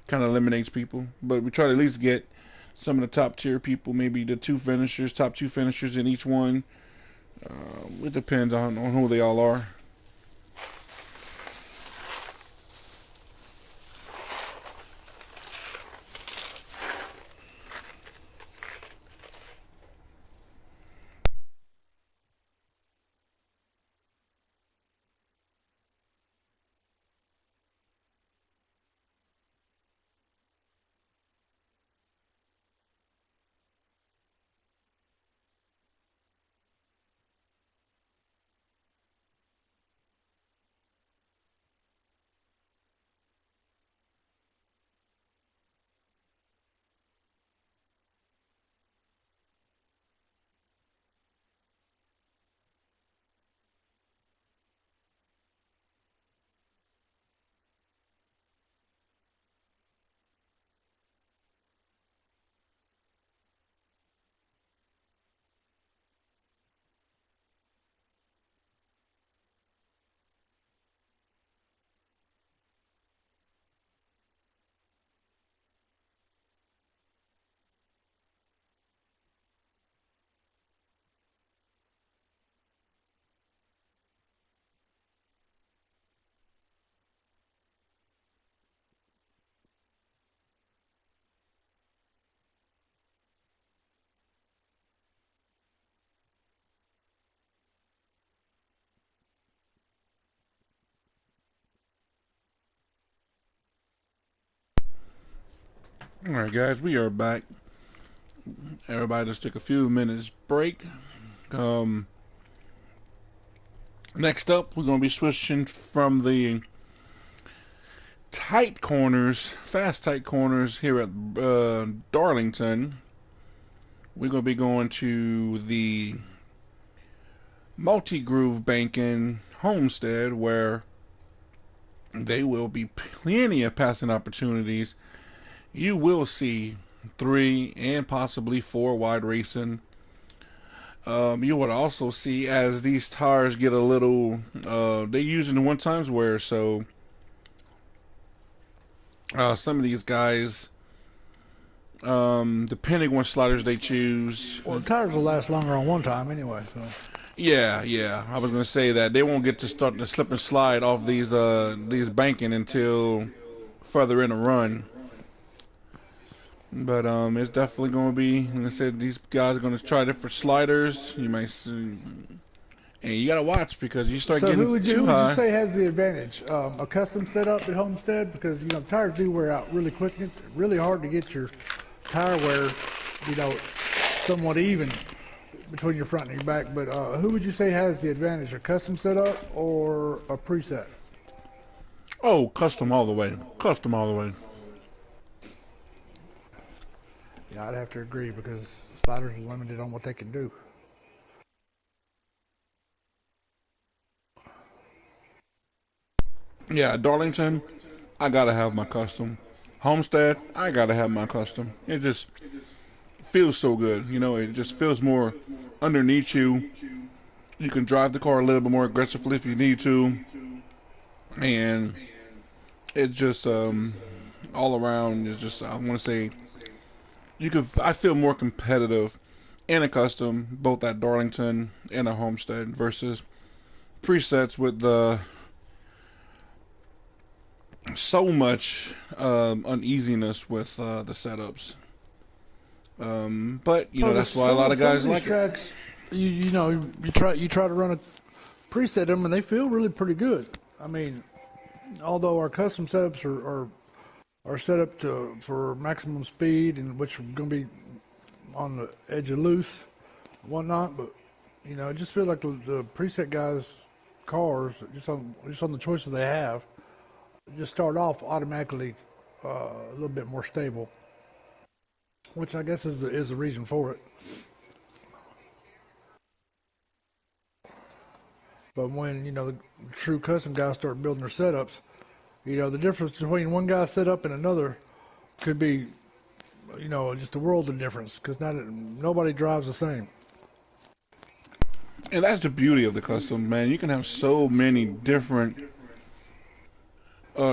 kind of eliminates people. But we try to at least get some of the top tier people, maybe the top 2 finishers in each one. It depends on who they all are. All right, guys, we are back. Everybody just took a few minutes break. Um, Next up, we're going to be switching from the fast tight corners here at Darlington. We're going to be going to the multi-groove banking Homestead, where they will be plenty of passing opportunities. You will see 3 and possibly 4 wide racing. You would also see as these tires get a little, they're using the 1 times wear, so Some of these guys, depending on what sliders they choose. Well, the tires will last longer on one time anyway. So. Yeah, yeah. I was gonna say that they won't get to start to slip and slide off these banking until further in the run. But it's definitely gonna be. Like I said, these guys are gonna try different sliders. You might see, and you gotta watch because you start So getting who too would you high. say has the advantage? A custom setup at Homestead, because tires do wear out really quick. And it's really hard to get your tire wear, somewhat even between your front and your back. But who would you say has the advantage? A custom setup or a preset? Oh, custom all the way. Custom all the way. Yeah, I'd have to agree because sliders are limited on what they can do. Yeah, Darlington, I gotta have my custom. Homestead, I gotta have my custom. It just feels so good. It just feels more underneath you. You can drive the car a little bit more aggressively if you need to, and it's just all around. It's just I want to say you could. I feel more competitive in a custom, both at Darlington and a Homestead versus presets with the so much uneasiness with the setups. But Well, that's why a lot of some of guys these like it. tracks, you try to run a preset them, and they feel really pretty good. I mean, although our custom setups are set up for maximum speed, and which are going to be on the edge of loose, and whatnot, but I just feel like the preset guys' cars, just on the choices they have, just start off automatically a little bit more stable, which I guess is the reason for it. But when the true custom guys start building their setups, the difference between one guy's setup and another could be just a world of difference because nobody drives the same. And that's the beauty of the custom, man. You can have so many different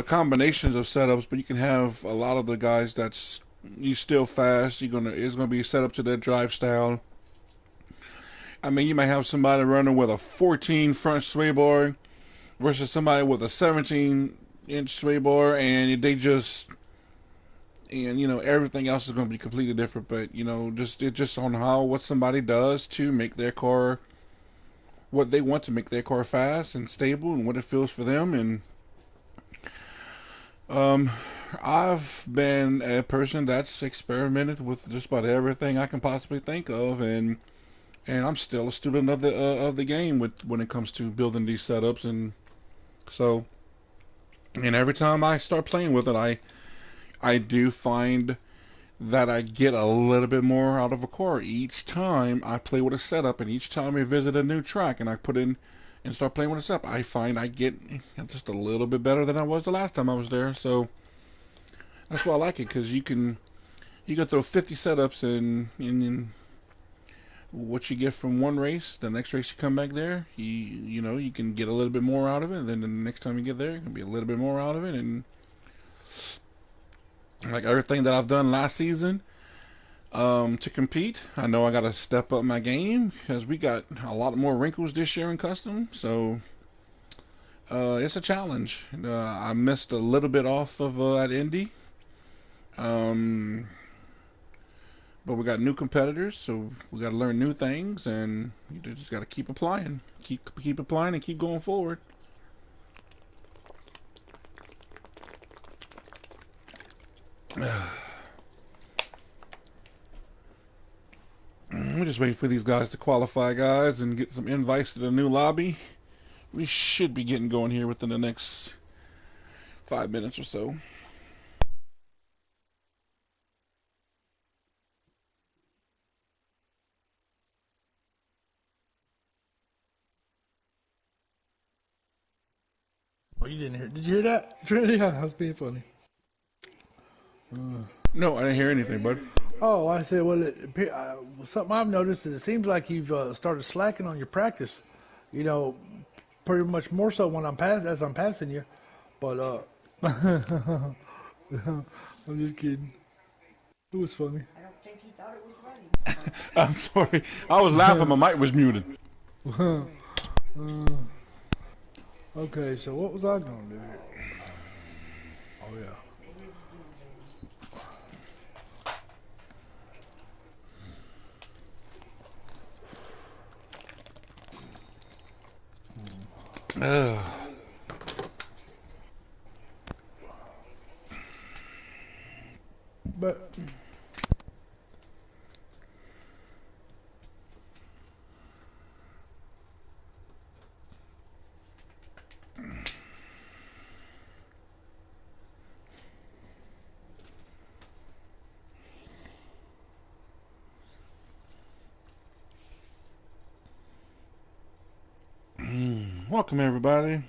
combinations of setups, but you can have a lot of the guys that's you still fast. It's gonna be set up to their drive style. I mean, you might have somebody running with a 14 front sway bar versus somebody with a 17-inch sway bar, and they just and everything else is going to be completely different. But just on how what somebody does to make their car what they want to make their car fast and stable and what it feels for them. And um, I've been a person that's experimented with just about everything I can possibly think of, and I'm still a student of the game when it comes to building these setups. And so, and every time I start playing with it, I do find that I get a little bit more out of a car each time I play with a setup, and each time I visit a new track and I put in and start playing with a setup, I find I get just a little bit better than I was the last time I was there. So that's why I like it, because you can throw 50 setups and what you get from one race, the next race you come back there, you can get a little bit more out of it. And then the next time you get there, you can be a little bit more out of it. And like everything that I've done last season, to compete, I know I got to step up my game because we got a lot more wrinkles this year in custom. So it's a challenge. I missed a little bit off of at Indy, um, but we got new competitors, so we got to learn new things, and you just got to keep applying, keep applying, and keep going forward. We're just waiting for these guys to qualify, guys, and get some invites to the new lobby. We should be getting going here within the next 5 minutes or so. Well, you didn't hear? Did you hear that? Yeah, that was being funny. No, I didn't hear anything, bud. Oh, I said, well, something I've noticed is it seems like you've started slacking on your practice. You know, pretty much more so when as I'm passing you. But I'm just kidding. It was funny. I'm sorry. I was laughing. My mic was muted. Okay, so what was I gonna do here? Oh yeah. Ugh. But Welcome everybody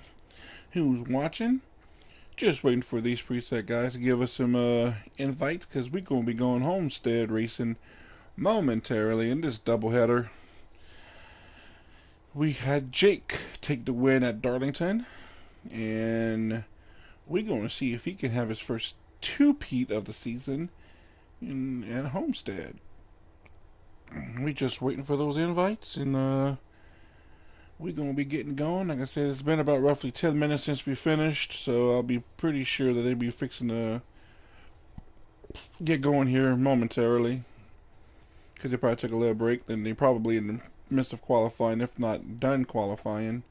who's watching. Just waiting for these preset guys to give us some invites because we're gonna be going Homestead racing momentarily in this doubleheader. We had Jake take the win at Darlington, and we're gonna see if he can have his first two-peat of the season at Homestead. We just waiting for those invites, and we're gonna be getting going. Like I said, it's been about roughly 10 minutes since we finished, so I'll be pretty sure that they'll be fixing to get going here momentarily. Because they probably took a little break, then they probably in the midst of qualifying, if not done qualifying.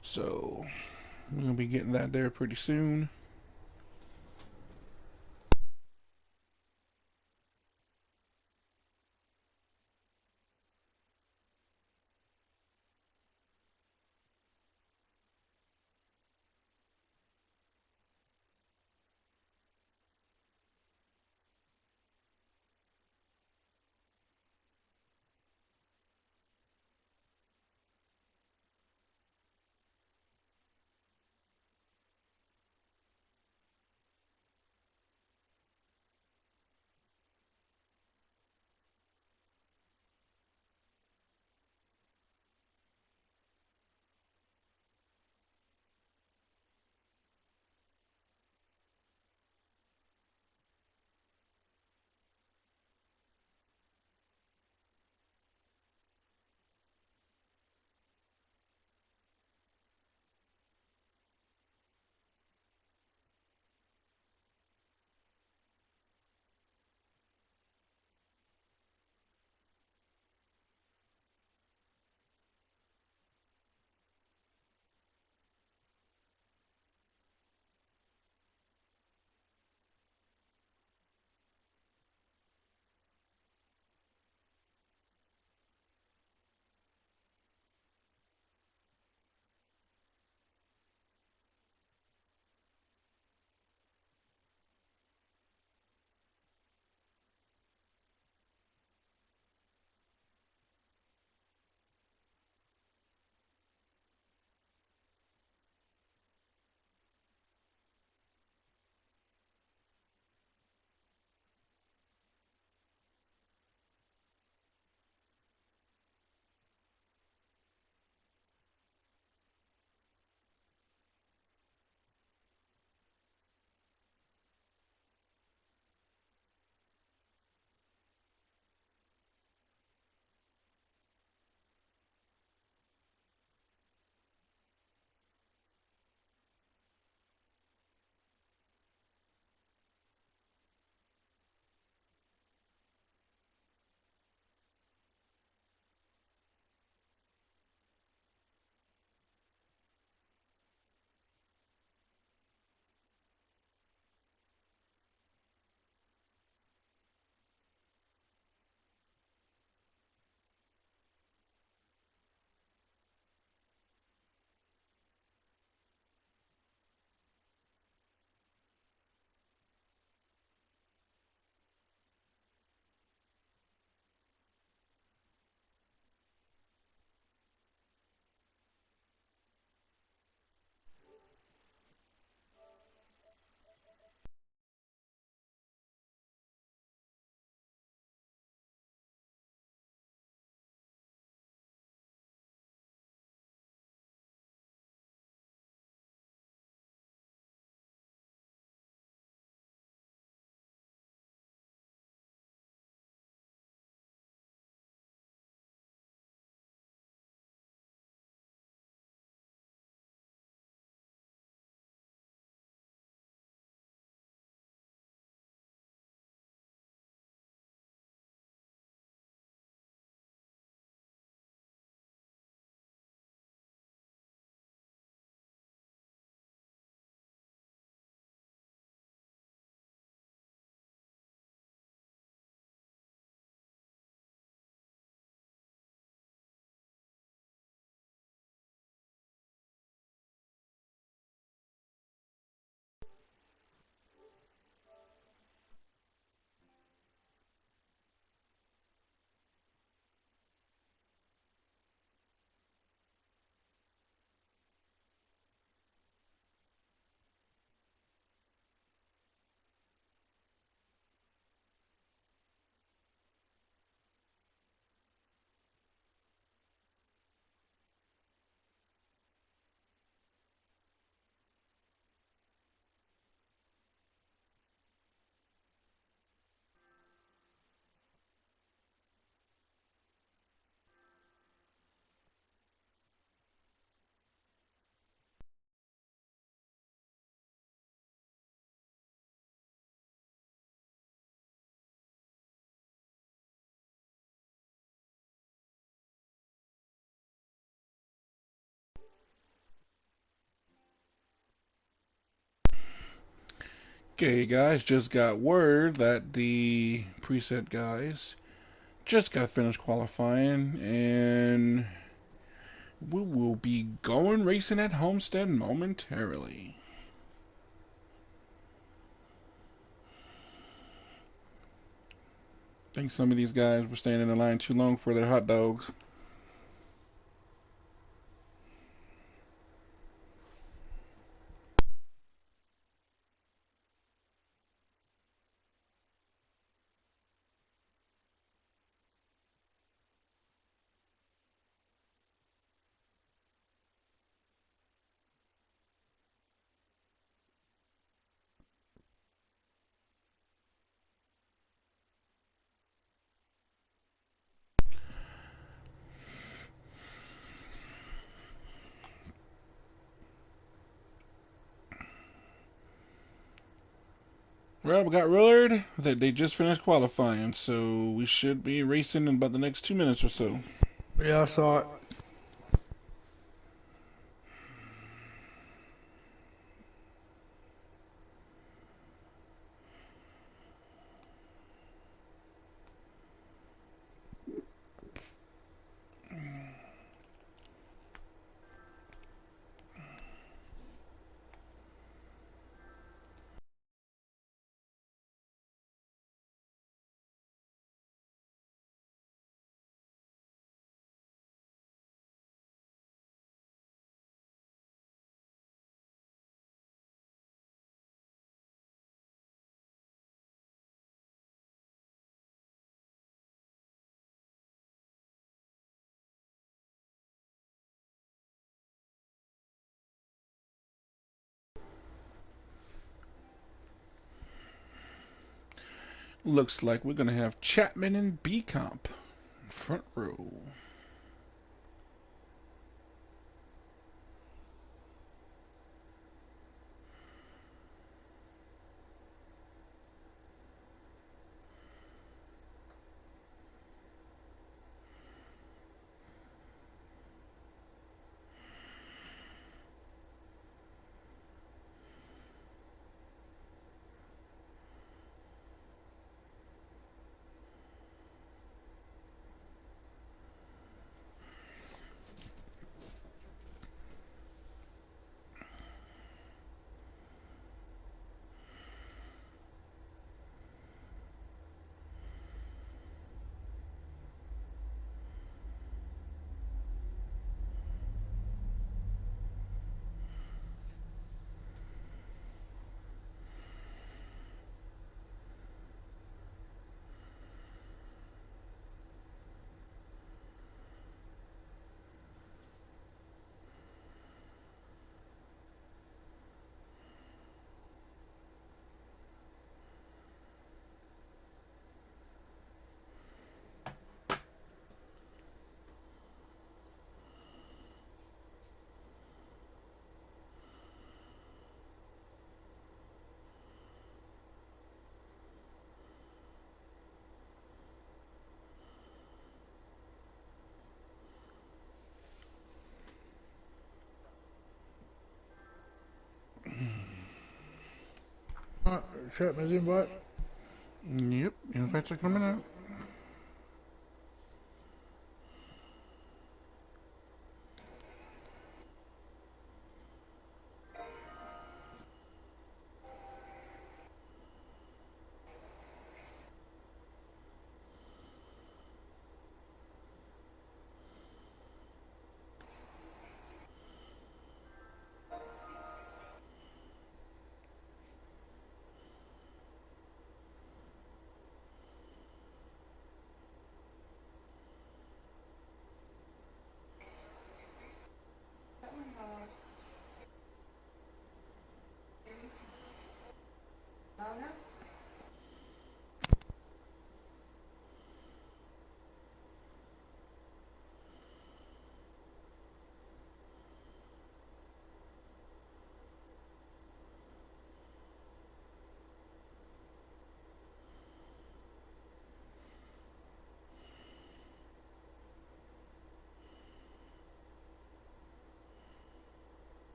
So we're gonna be getting that there pretty soon. Okay, guys, just got word that the preset guys just got finished qualifying, and we will be going racing at Homestead momentarily. I think some of these guys were standing in line too long for their hot dogs. Well, we got word that they just finished qualifying, so we should be racing in about the next 2 minutes or so. Yeah, I saw it. Looks like we're going to have Chapman and B Comp front row. Chapman's invite. Yep, invites are coming out.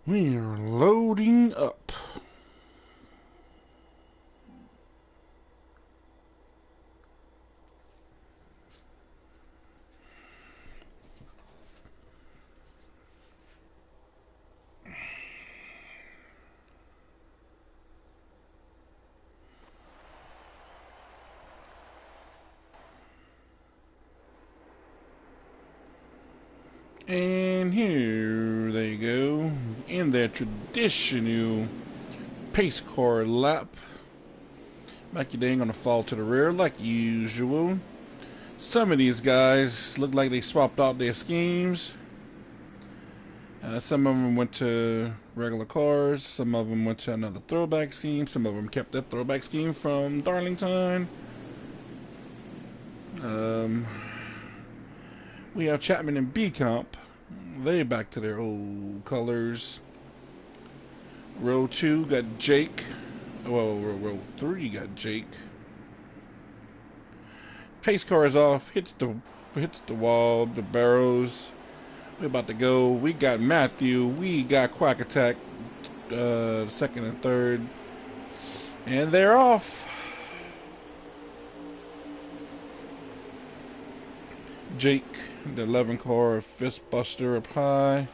We are loading up. And here they go in their traditional pace car lap. Mikey Dang gonna fall to the rear like usual. Some of these guys look like they swapped out their schemes. Some of them went to regular cars. Some of them went to another throwback scheme. Some of them kept that throwback scheme from Darlington. We have Chapman and B Comp. They back to their old colors. Row 2 got Jake. Well, row 3 got Jake. Pace car is off. Hits the wall. The barrows. We're about to go. We got Matthew. We got Quack Attack. Second and third. And they're off. Jake, the 11 car, Fist Buster up high.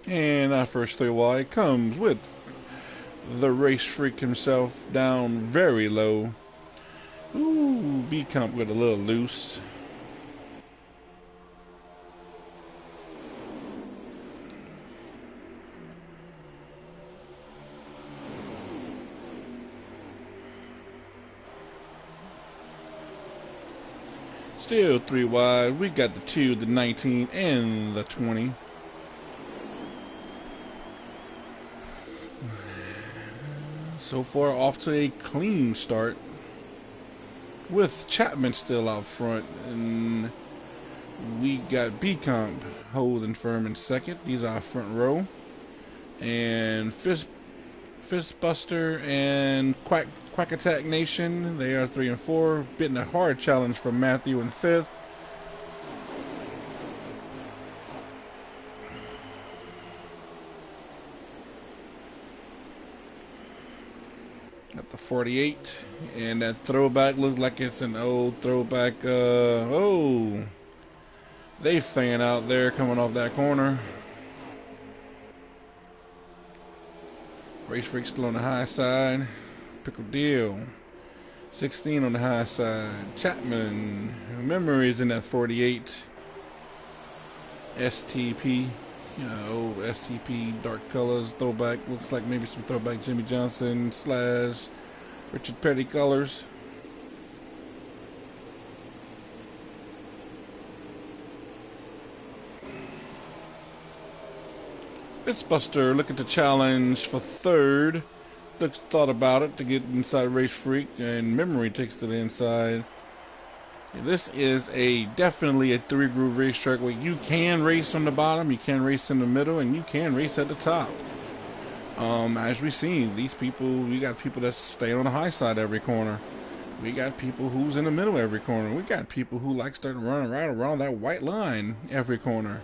And our first 3 wide comes with the race freak himself down very low. Ooh, B Comp got a little loose. Still 3 wide. We got the 2, the 19, and the 20. So far, off to a clean start, with Chapman still out front, and we got B Comp holding firm in second. These are our front row, and Fistbuster and Quack Attack Nation, they are 3 and 4, bidding a hard challenge from Matthew in 5th. Got the 48, and that throwback looks like it's an old throwback. Oh, they fan out there coming off that corner. Race Freak still on the high side. Pickle Deal, 16 on the high side. Chapman, Memories in that 48. STP, old STP dark colors, throwback, looks like maybe some throwback Jimmy Johnson / Richard Petty colors. Fistbuster looking to challenge for 3rd. Thought about it to get inside Race Freak, and Memory takes to the inside. This is definitely a 3-groove racetrack where you can race on the bottom, you can race in the middle, and you can race at the top. As we see, we got people that stay on the high side every corner. We got people who's in the middle every corner. We got people who like starting running right around that white line every corner.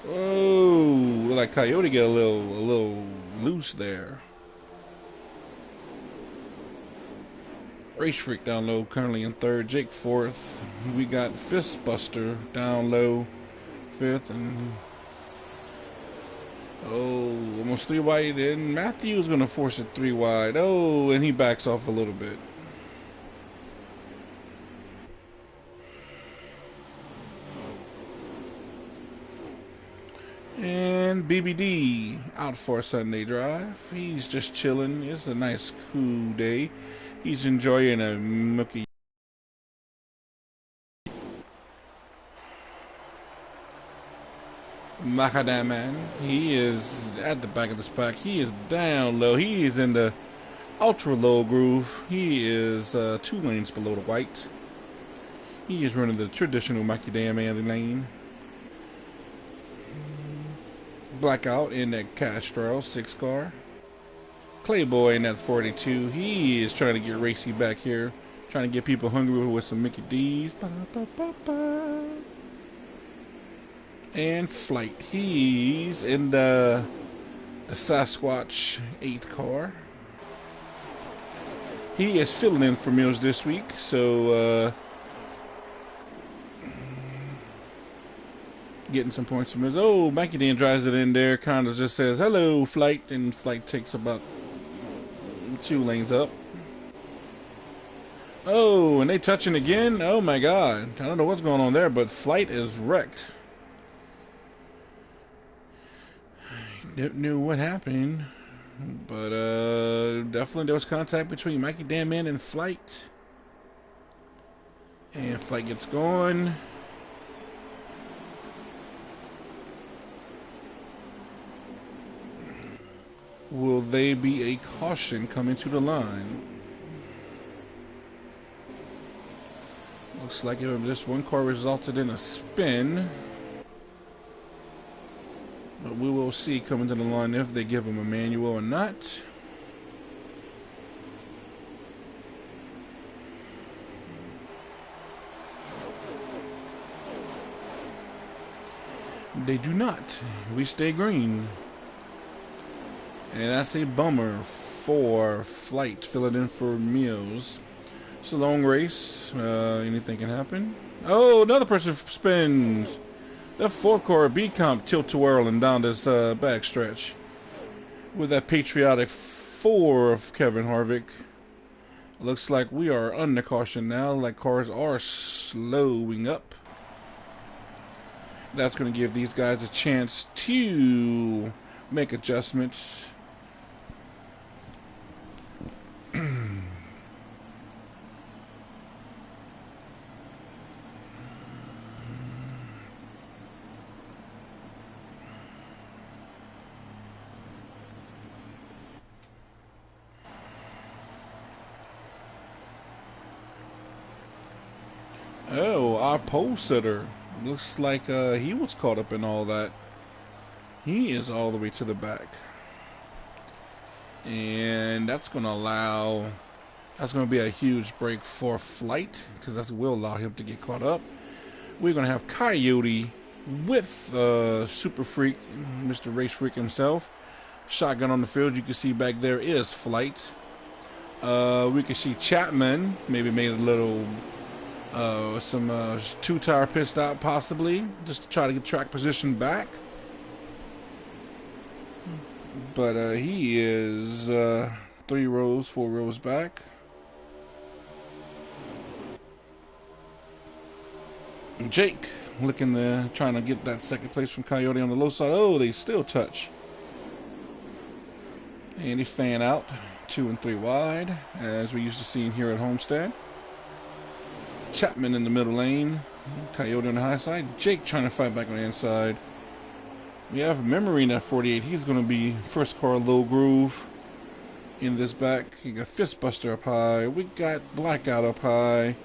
Oh, look like Coyote get a little loose there. Race Freak down low, currently in 3rd. Jake 4th. We got Fistbuster down low, 5th, and almost 3 wide. And Matthew's gonna force it 3 wide. Oh, and he backs off a little bit. And BBD out for a Sunday drive. He's just chilling. It's a nice cool day. He's enjoying a milky Macadam. He is at the back of this pack. He is down low. He is in the ultra low groove. He is 2 lanes below the white. He is running the traditional Macadam lane. Blackout in that Castro 6 car. Clayboy in that 42. He is trying to get racy back here. Trying to get people hungry with some Mickey D's. And Flight. He's in the Sasquatch 8 car. He is filling in for Mills this week, so getting some points from Mills. Oh, Mikey Dan drives it in there, kind of just says hello, Flight, and Flight takes about 2 lanes up. Oh, and they touching again? Oh my god. I don't know what's going on there, but Flight is wrecked. Didn't know what happened, but definitely there was contact between Mikey Damman and Flight. And Flight gets going. Will they be a caution coming to the line? Looks like if this one car resulted in a spin. But we will see coming to the line if they give him a manual or not. They do not. We stay green. And that's a bummer for Flight. Fill it in for Meals. It's a long race. Anything can happen. Oh, another person spins. That 4-car B-Comp tilt-twirling down this back stretch. With that patriotic 4 of Kevin Harvick. Looks like we are under caution now. Like cars are slowing up. That's going to give these guys a chance to make adjustments. Oh, our pole sitter. Looks like he was caught up in all that. He is all the way to the back. And that's going to allow... That's going to be a huge break for Flight, because that will allow him to get caught up. We're going to have Coyote with Super Freak, Mr. Race Freak himself. Shotgun on the field. You can see back there is Flight. We can see Chapman maybe made a little... some 2-tire pit stop possibly, just to try to get track position back. But he is 3 rows, 4 rows back. Jake looking to trying to get that second place from Coyote on the low side. Oh, they still touch. And he fan out 2 and 3 wide, as we used to see here at Homestead. Chapman in the middle lane. Coyote on the high side. Jake trying to fight back on the inside. We have Memory in that 48. He's going to be first car low groove in this back. You got Fistbuster up high. We got Blackout up high.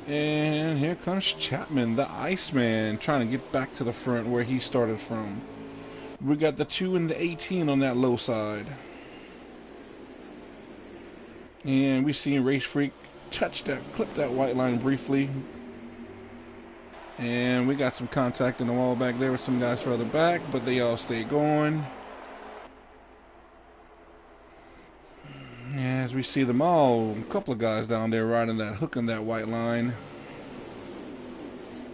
And here comes Chapman, the Iceman, trying to get back to the front where he started from. We got the 2 and the 18 on that low side. And we see Race Freak clip that white line briefly. And we got some contact in the wall back there with some guys further back, but they all stay going. As we see them all, a couple of guys down there riding that hook on that white line.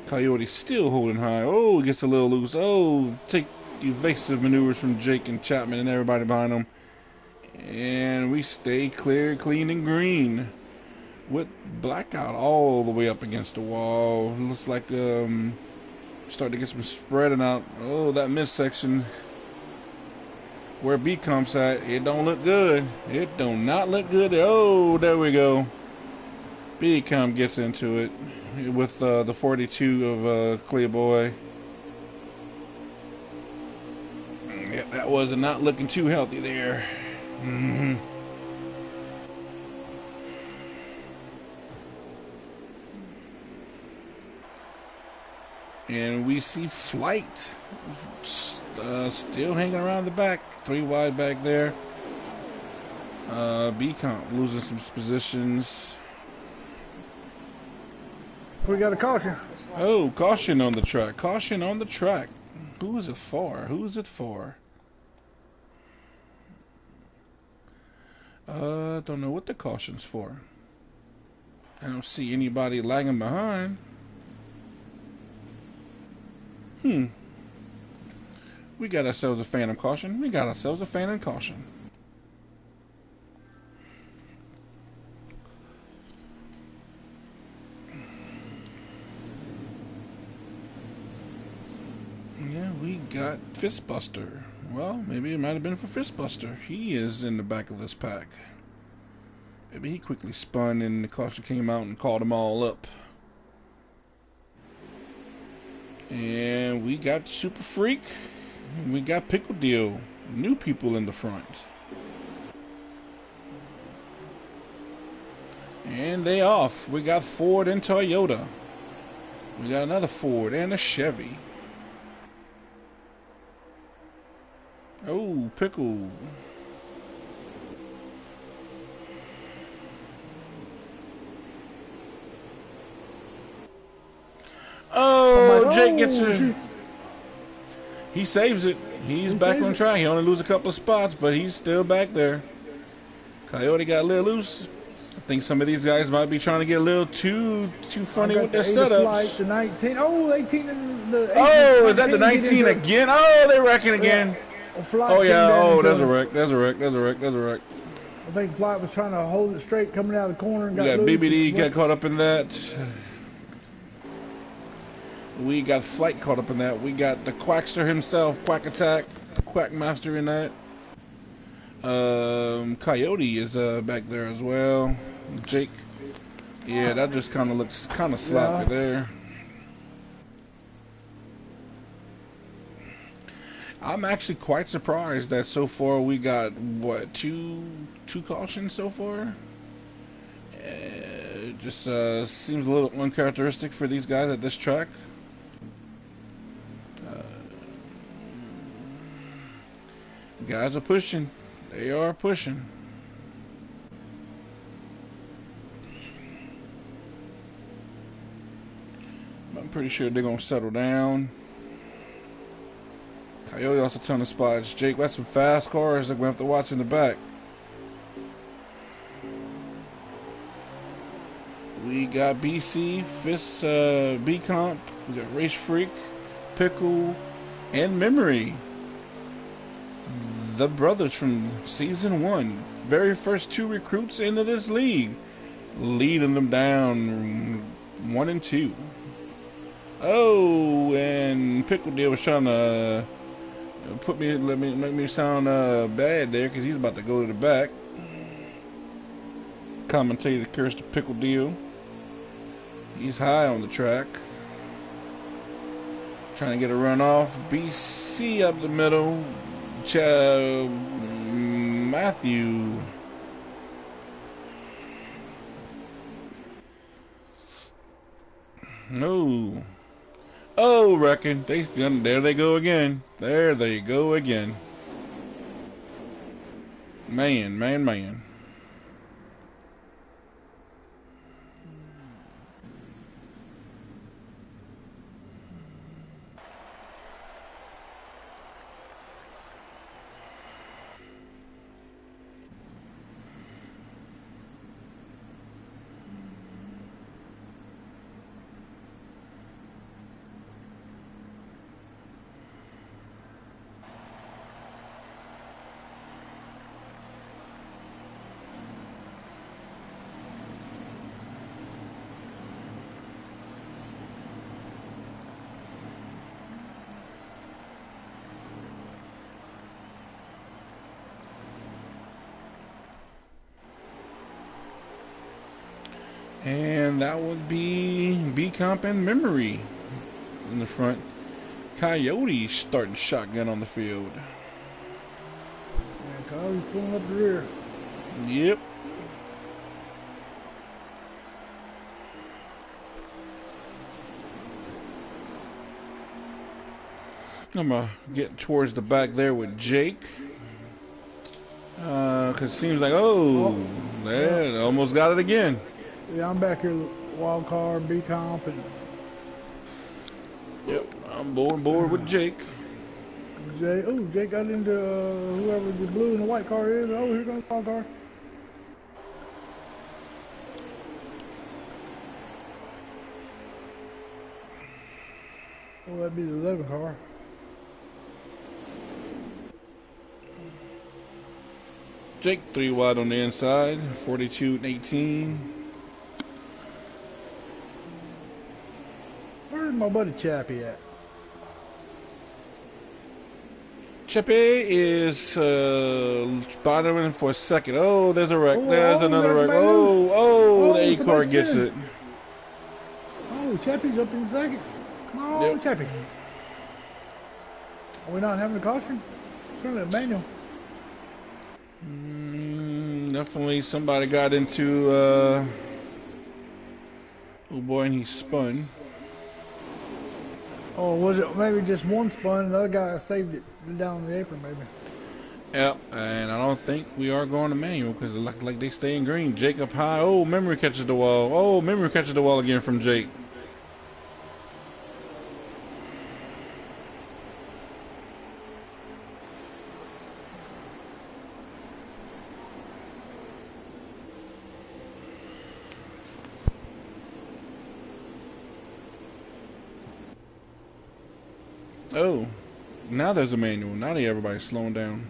Coyote still holding high. Oh, gets a little loose. Oh, take evasive maneuvers from Jake and Chapman and everybody behind them. And we stay clear, clean, and green. With Blackout all the way up against the wall. Looks like starting to get some spreading out. Oh, that midsection where B-Comp's at, it don't look good. It do not look good. Oh, there we go. B-Comp gets into it with the 42 of Clayboy. That was not looking too healthy there. And we see Flight still hanging around the back. 3 wide back there. B-Comp losing some positions. We got a caution. Oh, caution on the track. Caution on the track. Who is it for? Who is it for? Don't know what the caution's for. I don't see anybody lagging behind. We got ourselves a phantom caution. We got ourselves a phantom caution. Yeah, we got Fistbuster. Well, maybe it might have been for Fistbuster. He is in the back of this pack. Maybe he quickly spun and the caution came out and called them all up. And we got Super Freak. We got Pickle Deal. New people in the front. And they off. We got Ford and Toyota. We got another Ford and a Chevy. Oh, Pickle. Oh, Jake gets it. He saves it. He's back on track. He only loses a couple of spots, but he's still back there. Coyote got a little loose. I think some of these guys might be trying to get a little too funny with their setups. The 19. Oh, 18 and the 18. Oh, is that the 19 again? Oh, they're wrecking again. Oh, yeah. Oh, there's a wreck. There's a wreck. There's a wreck. There's a wreck. I think Flight was trying to hold it straight coming out of the corner and got loose. loose. BBD got caught up in that. We got Flight caught up in that. We got the Quackster himself, Quack Attack, Quackmaster in that. Coyote is back there as well. Jake. Yeah, that just kind of looks kind of sloppy there. I'm actually quite surprised that so far we got, what, two cautions so far? It just seems a little uncharacteristic for these guys at this track. Guys are pushing. They are pushing. I'm pretty sure they're going to settle down. Coyote also ton of spots. Jake, that's some fast cars that we have to watch in the back. We got BC, Fist, B-Comp. We got Race Freak, Pickle, and Memory. The brothers from Season 1. Very first 2 recruits into this league. Leading them down 1 and 2. Oh, and Pickle Deal was trying to make me sound bad there because he's about to go to the back. Commentator cursed the Pickle Deal. He's high on the track. Trying to get a run off. BC up the middle. Matthew. No. Oh, reckon there they go again. There they go again. Man. And that would be B-Comp and Memory in the front. Coyote starting shotgun on the field. Kylie's pulling up the rear. Yep. I'm gonna get towards the back there with Jake. Cause it seems like, man, almost got it again. Yeah, I'm back here wild card, B comp, and yep, I'm board with Jake. Jake got into whoever the blue and the white car is. Oh, here comes the wild car. Oh, that'd be the 11 car. Jake 3 wide on the inside, 42 and 18. Where's my buddy Chappie at? Chappie is bottoming for a second. Oh, there's a wreck. There's another wreck. The A car gets it. Oh, Chappie's up in second. Come on, Chappie. Are we not having a caution? Certainly a manual. Definitely somebody got into oh boy, and he spun. Oh, was it maybe just one spun? The other guy saved it down the apron, maybe. Yep, and I don't think we are going to manual because it looks like they stay in green. Jake up high. Oh, memory catches the wall. Oh, memory catches the wall again from Jake. Oh, now there's a manual. Now everybody's slowing down.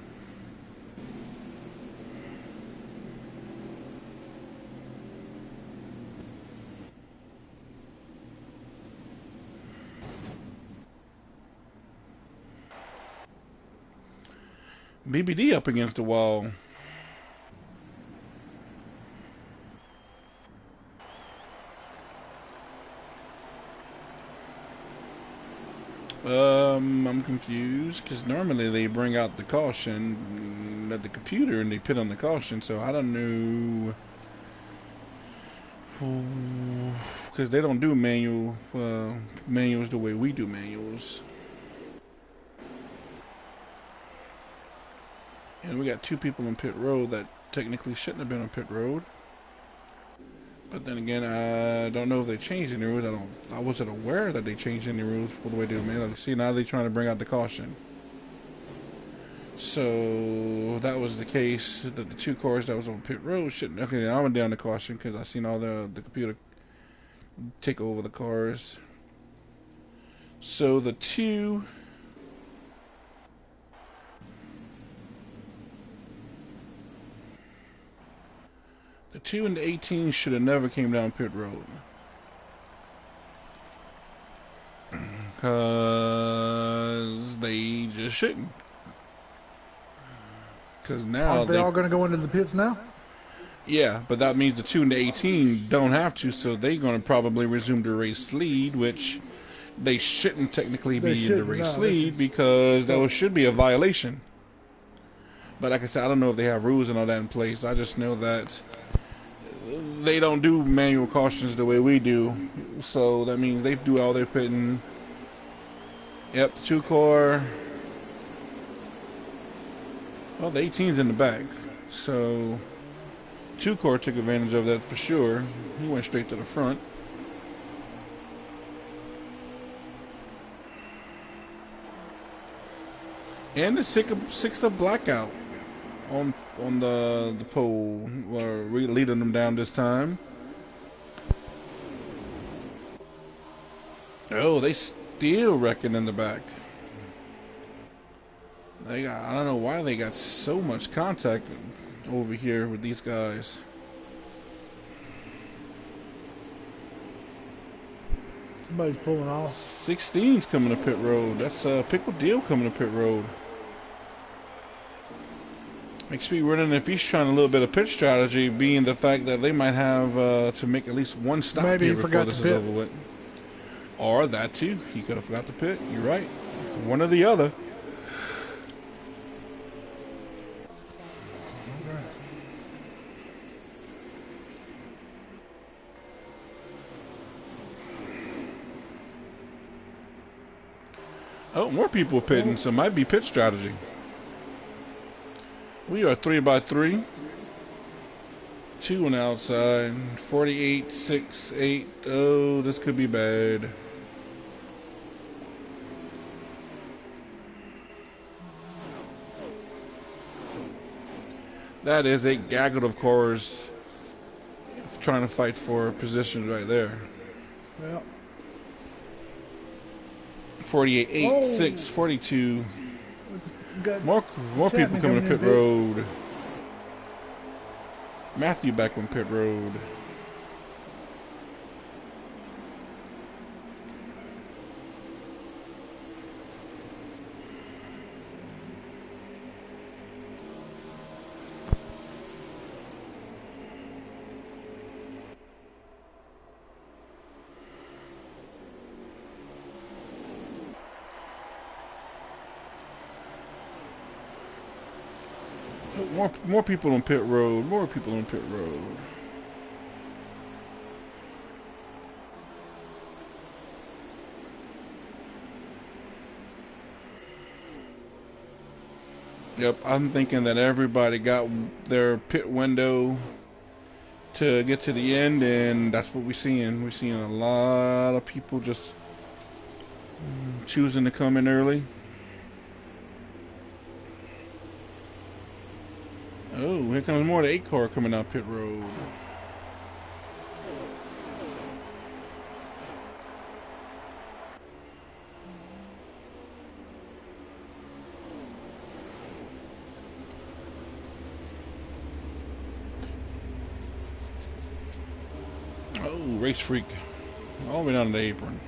BBD up against the wall. I'm confused because normally they bring out the caution at the computer and they put on the caution, so I don't know, because they don't do manuals the way we do manuals. And we got 2 people on pit road that technically shouldn't have been on pit road. But then again, I don't know if they changed any rules. I wasn't aware that they changed any rules for the way they do manual. See, now they're trying to bring out the caution. So that was the case that the 2 cars that was on pit road shouldn't. Okay, I went down the caution because I seen all the computer take over the cars. So the 2. The 2 and the 18 should have never came down pit road. Because they just shouldn't. Because now aren't they all going to go into the pits now? Yeah, but that means the 2 and the 18 don't have to, so they're going to probably resume the race lead, which they shouldn't technically be in the race lead because that should be a violation. But like I said, I don't know if they have rules and all that in place. I just know that they don't do manual cautions the way we do, so that means they do all their pitting. Yep, the 2 car. Well, the 18's in the back, so 2 car took advantage of that for sure. He went straight to the front. And the 6 of blackout on the pole, leading them down this time. Oh, they still wrecking in the back. I don't know why they got so much contact over here with these guys. Somebody's pulling off. 16's coming to pit road. That's Pickle Deal coming to pit road. XP running if he's trying a little bit of pit strategy, being the fact that they might have to make at least one stop here before this is over with. Or that too. He could have forgot to pit. You're right. One or the other. Oh, more people pitting, so it might be pit strategy. We are 3x3. 2 on the outside. 48, 6, 8. Oh, this could be bad. That is a gaggle of cars trying to fight for positions right there. Yeah. 48, 8, Oh. 6, 42. Got More people coming to pit road. Matthew back on pit road. More people on pit road. More people on pit road. Yep, I'm thinking that everybody got their pit window to get to the end, and that's what we're seeing. We're seeing a lot of people just choosing to come in early. Oh, here comes more of the 8 car coming out pit road. Oh, race freak. All the way down to the apron.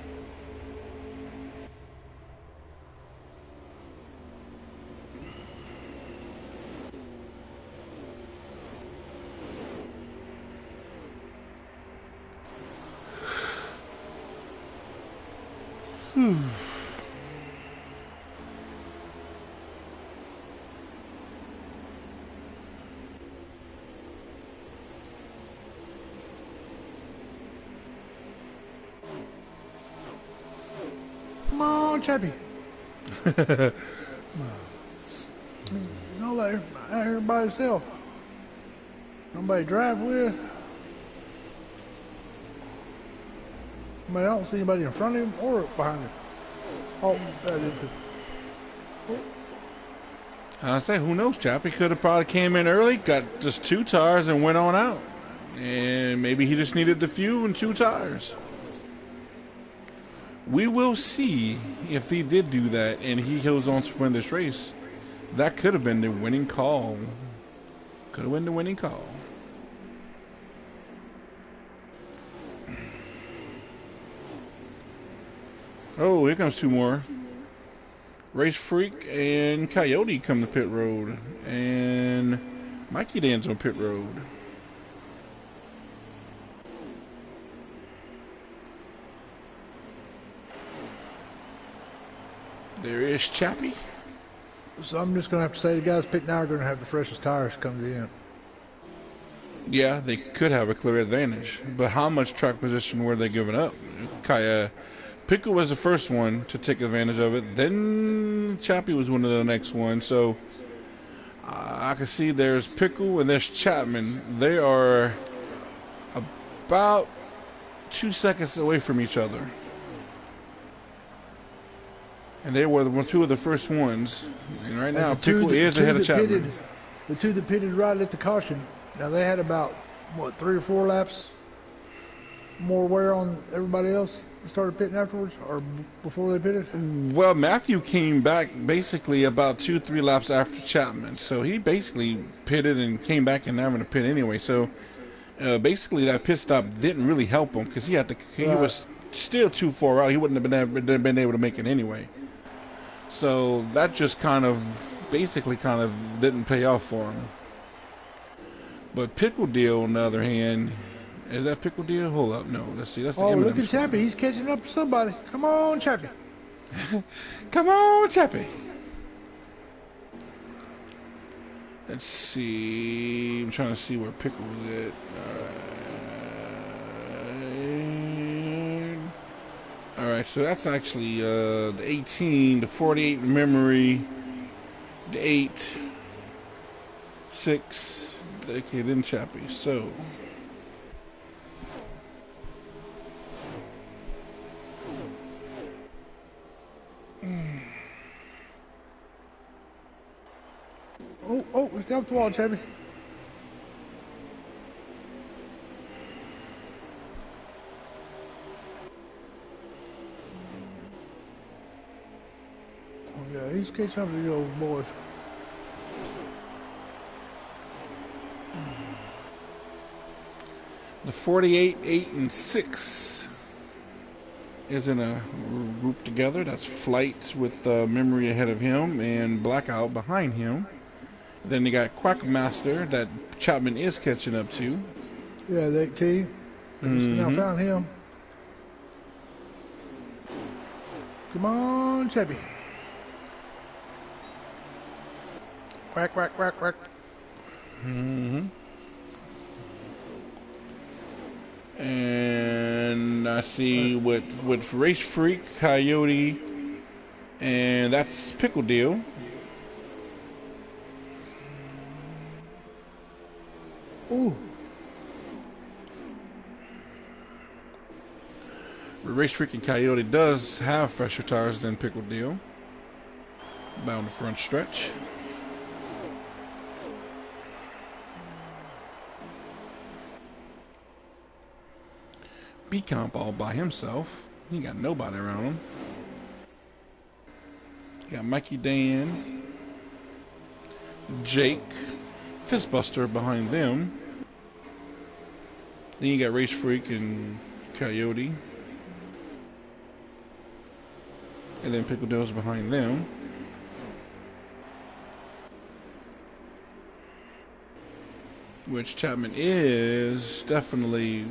Come on, Chappie. No, out here by himself. Nobody drive with. I mean, I don't see anybody in front of him or behind him. Oh, that is it. I say, who knows, Chappie could have probably came in early, got just 2 tires and went on out. And maybe he just needed the fuel and 2 tires. We will see if he did do that and he goes on to win this race. That could have been the winning call. Could have been the winning call. Oh, here comes 2 more. Race Freak and Coyote come to pit road. And Mikey Dan's on pit road. There is Chappie. So I'm just going to have to say the guys pitting now are going to have the freshest tires come to the end. Yeah, they could have a clear advantage. But how much track position were they giving up? Pickle was the first one to take advantage of it. Then Chappie was one of the next ones. So I can see there's Pickle and there's Chapman. They are about 2 seconds away from each other. And they were 2 of the first ones. And right now, Pickle is ahead of Chapman. The 2 that pitted right at the caution, now they had about, 3 or 4 laps more wear on everybody else started pitting afterwards, or before they pitted? Well, Matthew came back basically about 2-3 laps after Chapman. So he basically pitted and came back and having to pit anyway. So basically that pit stop didn't really help him because he was still too far out. He wouldn't have been able to make it anyway. So that just kind of didn't pay off for him. But Pickle Deal, on the other hand, is that Pickle Deal? Hold up, no. Let's see. That's the look at Chappie. He's catching up to somebody. Come on, Chappie. Come on, Chappie. Let's see. I'm trying to see where Pickle was at. All right, so that's actually the 18, the 48 memory, the 8, 6. Okay, then Chappie. So. Oh, stay off the wall, Chevy. Oh, yeah, he's catching up to these old boys. The 48, 8, and 6 is in a group together. That's Flight with Memory ahead of him and Blackout behind him. Then you got Quackmaster that Chapman is catching up to. Yeah, the 18. Just now found him. Come on, Chevy. Quack, quack, quack, quack. And I see with Race Freak, Coyote, and that's Pickle Deal. Ooh. Race Freak and Coyote does have fresher tires than Pickle Deal. About the front stretch. B-Comp all by himself. He got nobody around him. You got Mikey Dan, Jake, Fistbuster behind them. Then you got Race Freak and Coyote. And then Pickle Deal's behind them. Which Chapman is definitely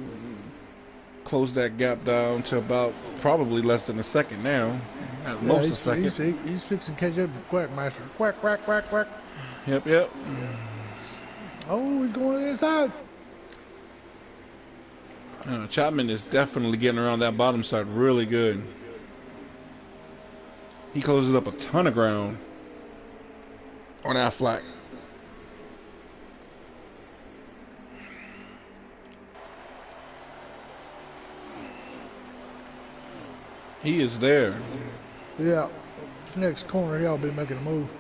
closed that gap down to about probably less than a second now. At most a second. He's fixing to catch up to Quackmaster. Quack, quack, quack, quack. Yep. Oh, he's going to the inside. Chapman is definitely getting around that bottom side really good. He closes up a ton of ground on that flat. He is there. Yeah. Next corner, he'll be making a move.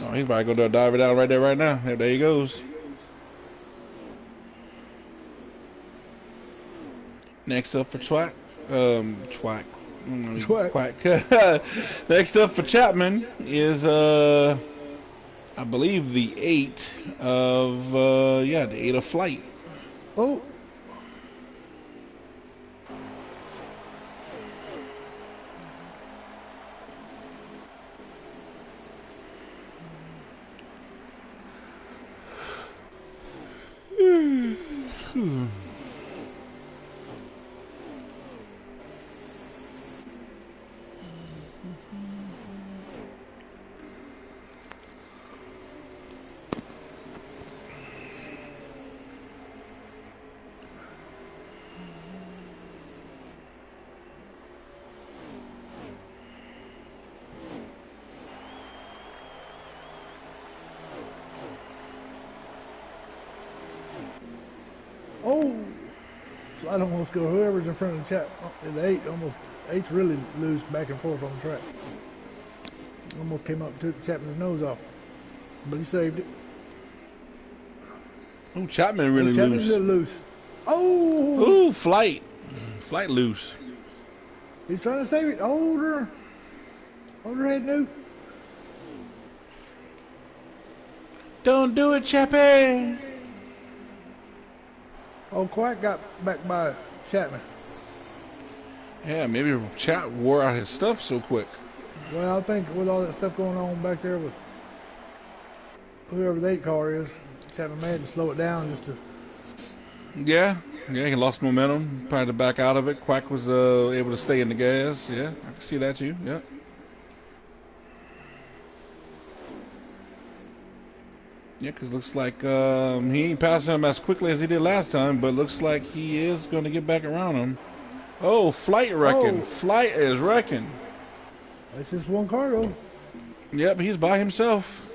Oh, he's about to go dive it out right there, right now. There he goes. Next up for Quack. Next up for Chapman is I believe the 8 of the 8 of Flight. Oh. Oh, so I almost go whoever's in front of the chap. The 8 almost 8's really loose back and forth on the track. Almost came up to Chapman's nose off, but he saved it. Oh, Chapman really Chapman's loose. a little loose. Oh, Ooh, Flight loose. He's trying to save it. Hold her head, Newt. Don't do it, Chappie. Oh, Quack got back by Chapman. Yeah, maybe Chat wore out his stuff so quick. Well, I think with all that stuff going on back there with whoever the 8 car is, Chapman may have to slow it down just to. Yeah, he lost momentum. Tried to back out of it. Quack was able to stay in the gas. Yeah, I can see that too. Yeah. Yeah, because looks like he ain't passing him as quickly as he did last time, but looks like he is going to get back around him. Oh, Flight wrecking. Oh, Flight is wrecking. that's just one car though. Yep, he's by himself.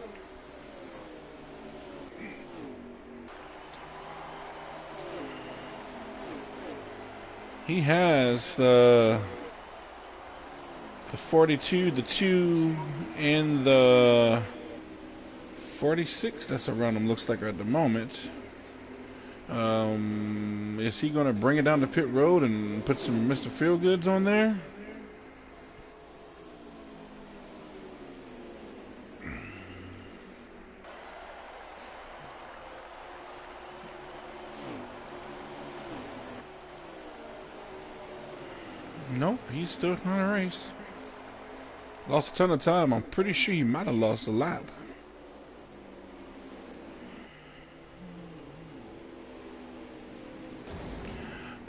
He has the 42, the 2, and the 46. That's around him, looks like, at the moment. Is he going to bring it down to pit road and put some Mr. Feelgoods on there? Nope, he's still trying to race. Lost a ton of time. I'm pretty sure he might have lost a lap.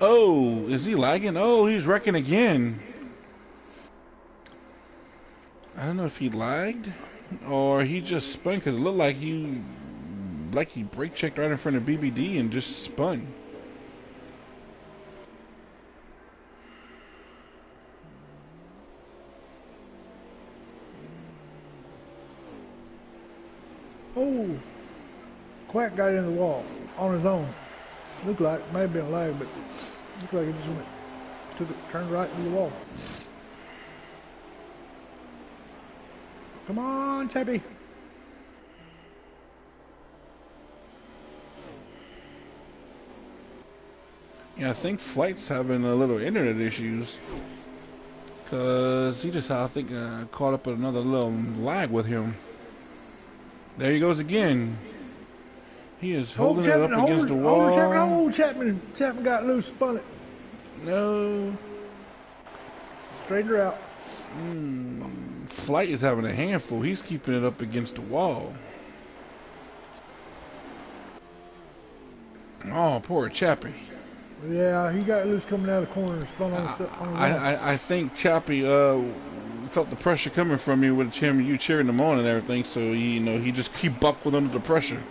Oh, is he lagging? Oh, he's wrecking again. I don't know if he lagged or he just spun, because it looked like he brake checked right in front of BBD and just spun. Oh, Quack got in the wall on his own. Looked like, may have been a lag, but looked like it just went, turned right into the wall. Come on, Chappie. Yeah, I think Flight's having a little internet issues, because he just, I think, caught up with another little lag with him. There he goes again. He is holding it up against the wall. Chapman. Chapman got loose, spun it. No. Straightened her out. Flight is having a handful. He's keeping it up against the wall. Oh, poor Chappie. Yeah, he got loose coming out of the corner and spun on his own. I think Chappie felt the pressure coming from you with him, you cheering him on and everything, so he just he buckled under the pressure.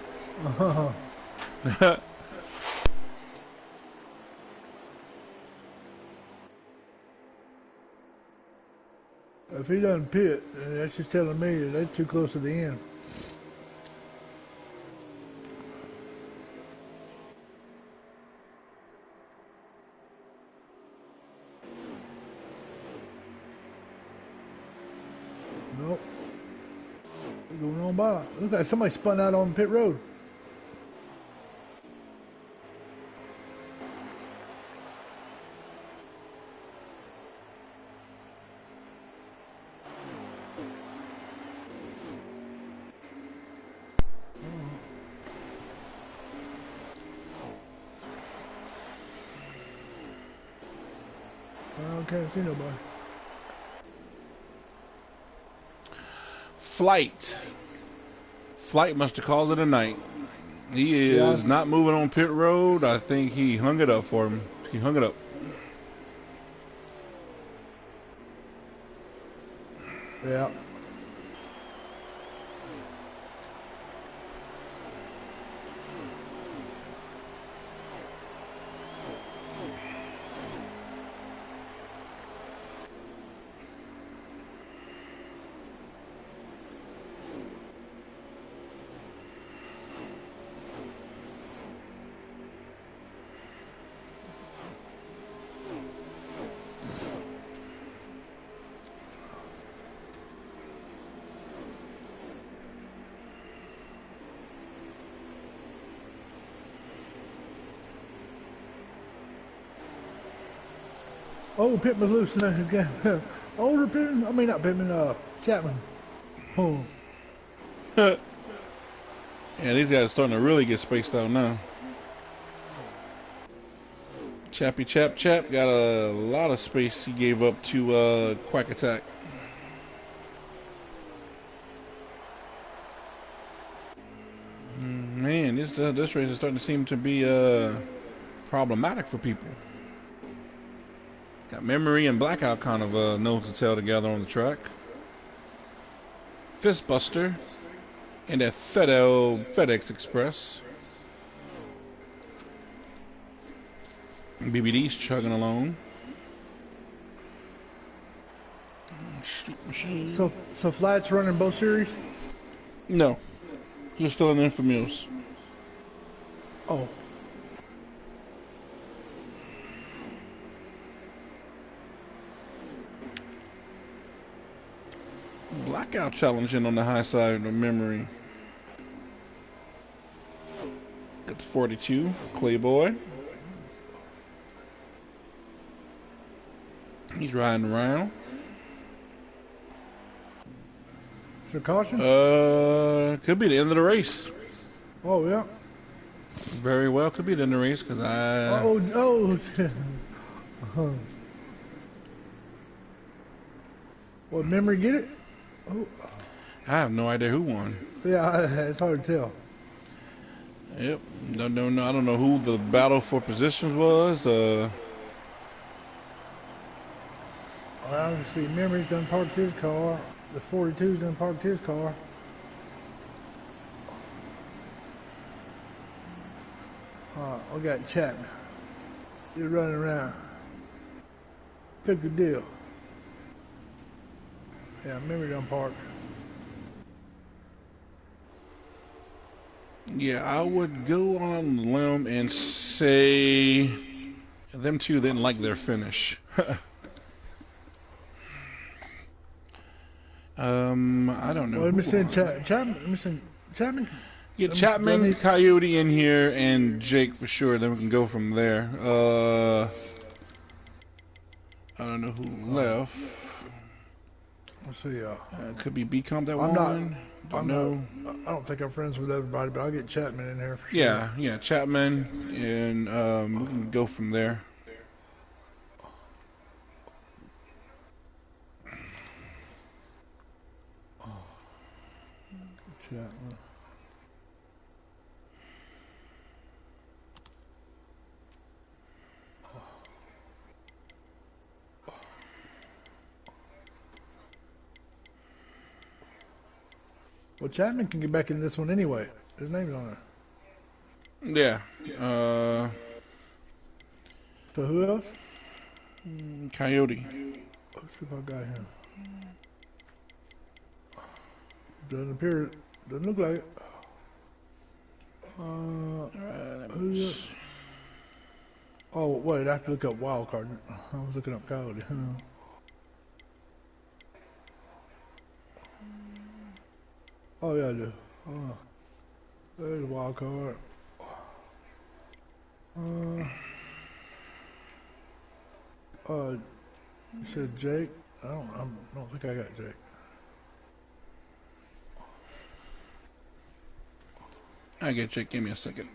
If he doesn't pit, that's just telling me that they're too close to the end. Nope. They're going on by. Looks like somebody spun out on pit road. I can't see nobody. Flight must have called it a night. He is not moving on pit road. I think he hung it up for him. He hung it up. Yeah. Oh, Pittman's loose now again. Older Pittman? I mean, not Pittman, Chapman. Oh. Yeah, these guys are starting to really get spaced out now. Chappy Chap got a lot of space he gave up to Quack Attack. Man, this race is starting to seem to be problematic for people. Got Memory and Blackout kind of nose to tail together on the track. Fistbuster and that FedEx Express. BBD's chugging along. So Flat's running both series? No, he's filling in for Mills. Oh. Blackout challenging on the high side of the memory. Got the 42, Clayboy. He's riding around. Is there caution? Could be the end of the race. Oh, yeah. Very well could be the end of the race because I. Oh. What, memory get it? Oh. I have no idea who won. Yeah, it's hard to tell. Yep. No, I don't know who the battle for positions was. Obviously, Memory's done parked his car. The 42's done parked his car. I got Chapman. You're running around. Took a deal. Yeah, Memory done parked. Yeah, I would go on the limb and say them two didn't like their finish. I don't know. Well, let me send Chapman. Get Chapman, Coyote in here, and Jake for sure. Then we can go from there. I don't know who left. Let's see. Could be B-Comp that won. Don't know. I don't think I'm friends with everybody, but I'll get Chapman in here for sure. Yeah, Chapman, and we can go from there. Chapman. Well, Chapman can get back in this one anyway. His name's on Yeah. there. So who else? Coyote. Let's see if I got him. Doesn't look like it. Who else? Oh, wait, I have to look up wild card. I was looking up Coyote. Oh, yeah, I do. There's a wild card. You said Jake? I don't think I got Jake. I get Jake. Give me a second.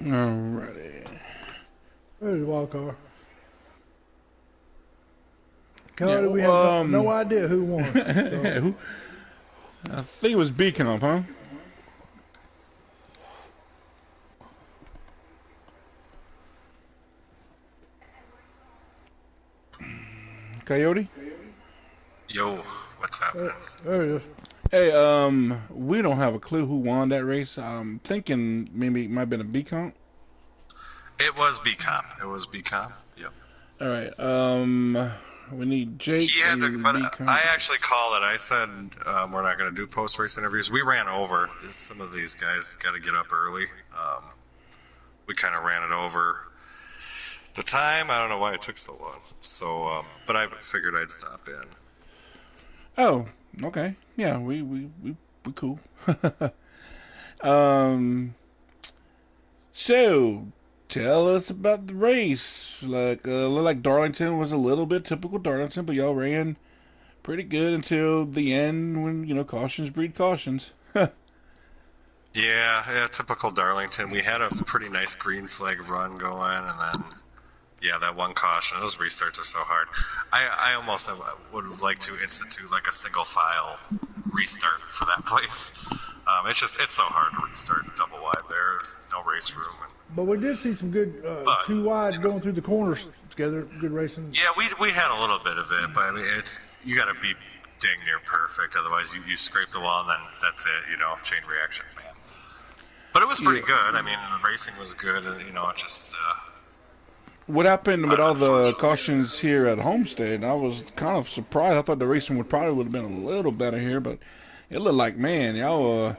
Alrighty. There's a wild card. Coyote, we have no idea who won. So. I think it was B-Comp, huh? Coyote? Yo, what's happening? There it is. Hey, we don't have a clue who won that race. I'm thinking maybe it might have been a B-Comp. It was B-Comp. Yep. All right. We need Jake. He had and to, but B-Comp. I actually called it. I said we're not going to do post-race interviews. We ran over. Some of these guys got to get up early. We kind of ran it over. The time, I don't know why it took so long. So, but I figured I'd stop in. Oh, okay. Yeah, we cool. So tell us about the race. Looked like Darlington was a little bit typical Darlington, but y'all ran pretty good until the end when, cautions breed cautions. Yeah, typical Darlington. We had a pretty nice green flag run going, and then Yeah, that one caution. Those restarts are so hard. I almost would like to institute like a single file restart for that place. It's so hard to restart double wide there. There's no race room. But we did see some good two wide going through the corners together. Good racing. Yeah, we had a little bit of it, but I mean, you got to be dang near perfect. Otherwise, you scrape the wall and then that's it. Chain reaction, man. But it was pretty good. I mean, the racing was good, and just. What happened with all the cautions here at Homestead? I was kind of surprised. I thought the racing would have been a little better here, but it looked like, man, y'all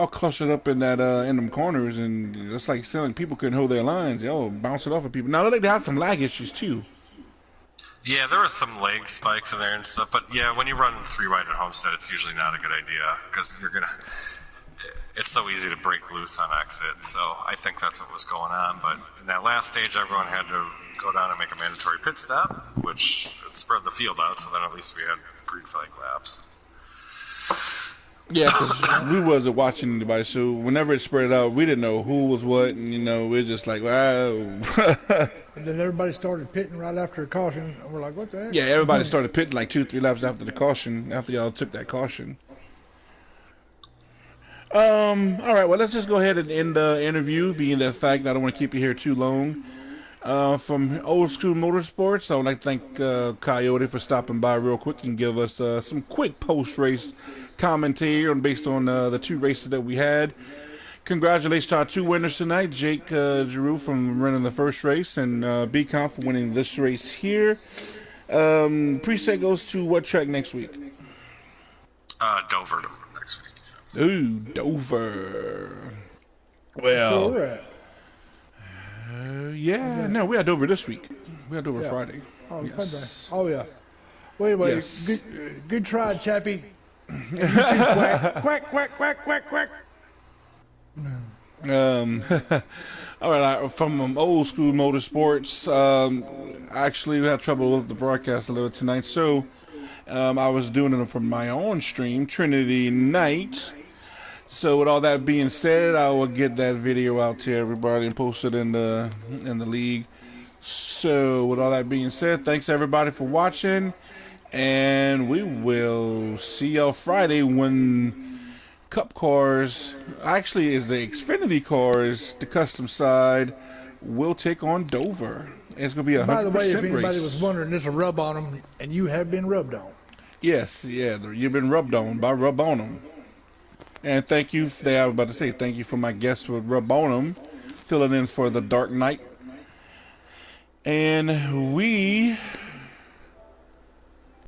clustered up in that in them corners, and it's like feeling people couldn't hold their lines. Y'all bouncing off of people. Now they had some lag issues too. Yeah, there was some leg spikes in there and stuff, but yeah, when you run 3 wide at Homestead, it's usually not a good idea because it's so easy to break loose on exit. So I think that's what was going on. But in that last stage, everyone had to go down and make a mandatory pit stop, which spread the field out. So then at least we had green flag laps. Yeah, because we wasn't watching anybody, so whenever it spread out, we didn't know who was what, and we're just like, wow. And then everybody started pitting right after a caution, and we're like, what the heck? Yeah, everybody started pitting like 2-3 laps after the caution, after y'all took that caution. All right, well, let's just go ahead and end the interview, being the fact that I don't want to keep you here too long. From Old School Motorsports, I would like to thank Coyote for stopping by real quick and give us some quick post-race commentary based on the 2 races that we had. Congratulations to our 2 winners tonight, Jake Giroux from running the first race, and B-Con for winning this race here. Preset goes to what track next week? Dover next week. Ooh, Dover. Well, no, we had Dover this week. We had Dover Friday. Oh, yes. Oh, yeah. Wait. Yes. Good try, Chappie. Quack, quack, quack, quack, quack. All right, from Old School Motorsports, actually we had trouble with the broadcast a little tonight, so I was doing it from my own stream, Trinity Night. So with all that being said, I will get that video out to everybody and post it in the league. So with all that being said, thanks everybody for watching, and we will see y'all Friday when Cup Cars, actually is the Xfinity Cars, the custom side, will take on Dover. It's going to be a 100% race. By the way, if anybody was wondering, this is a rub on them, and you have been rubbed on. Yes, yeah, you've been rubbed on by Rub On 'em. And thank you, I was about to say, thank you for my guest with Rub On 'em, filling in for the Dark Knight. And we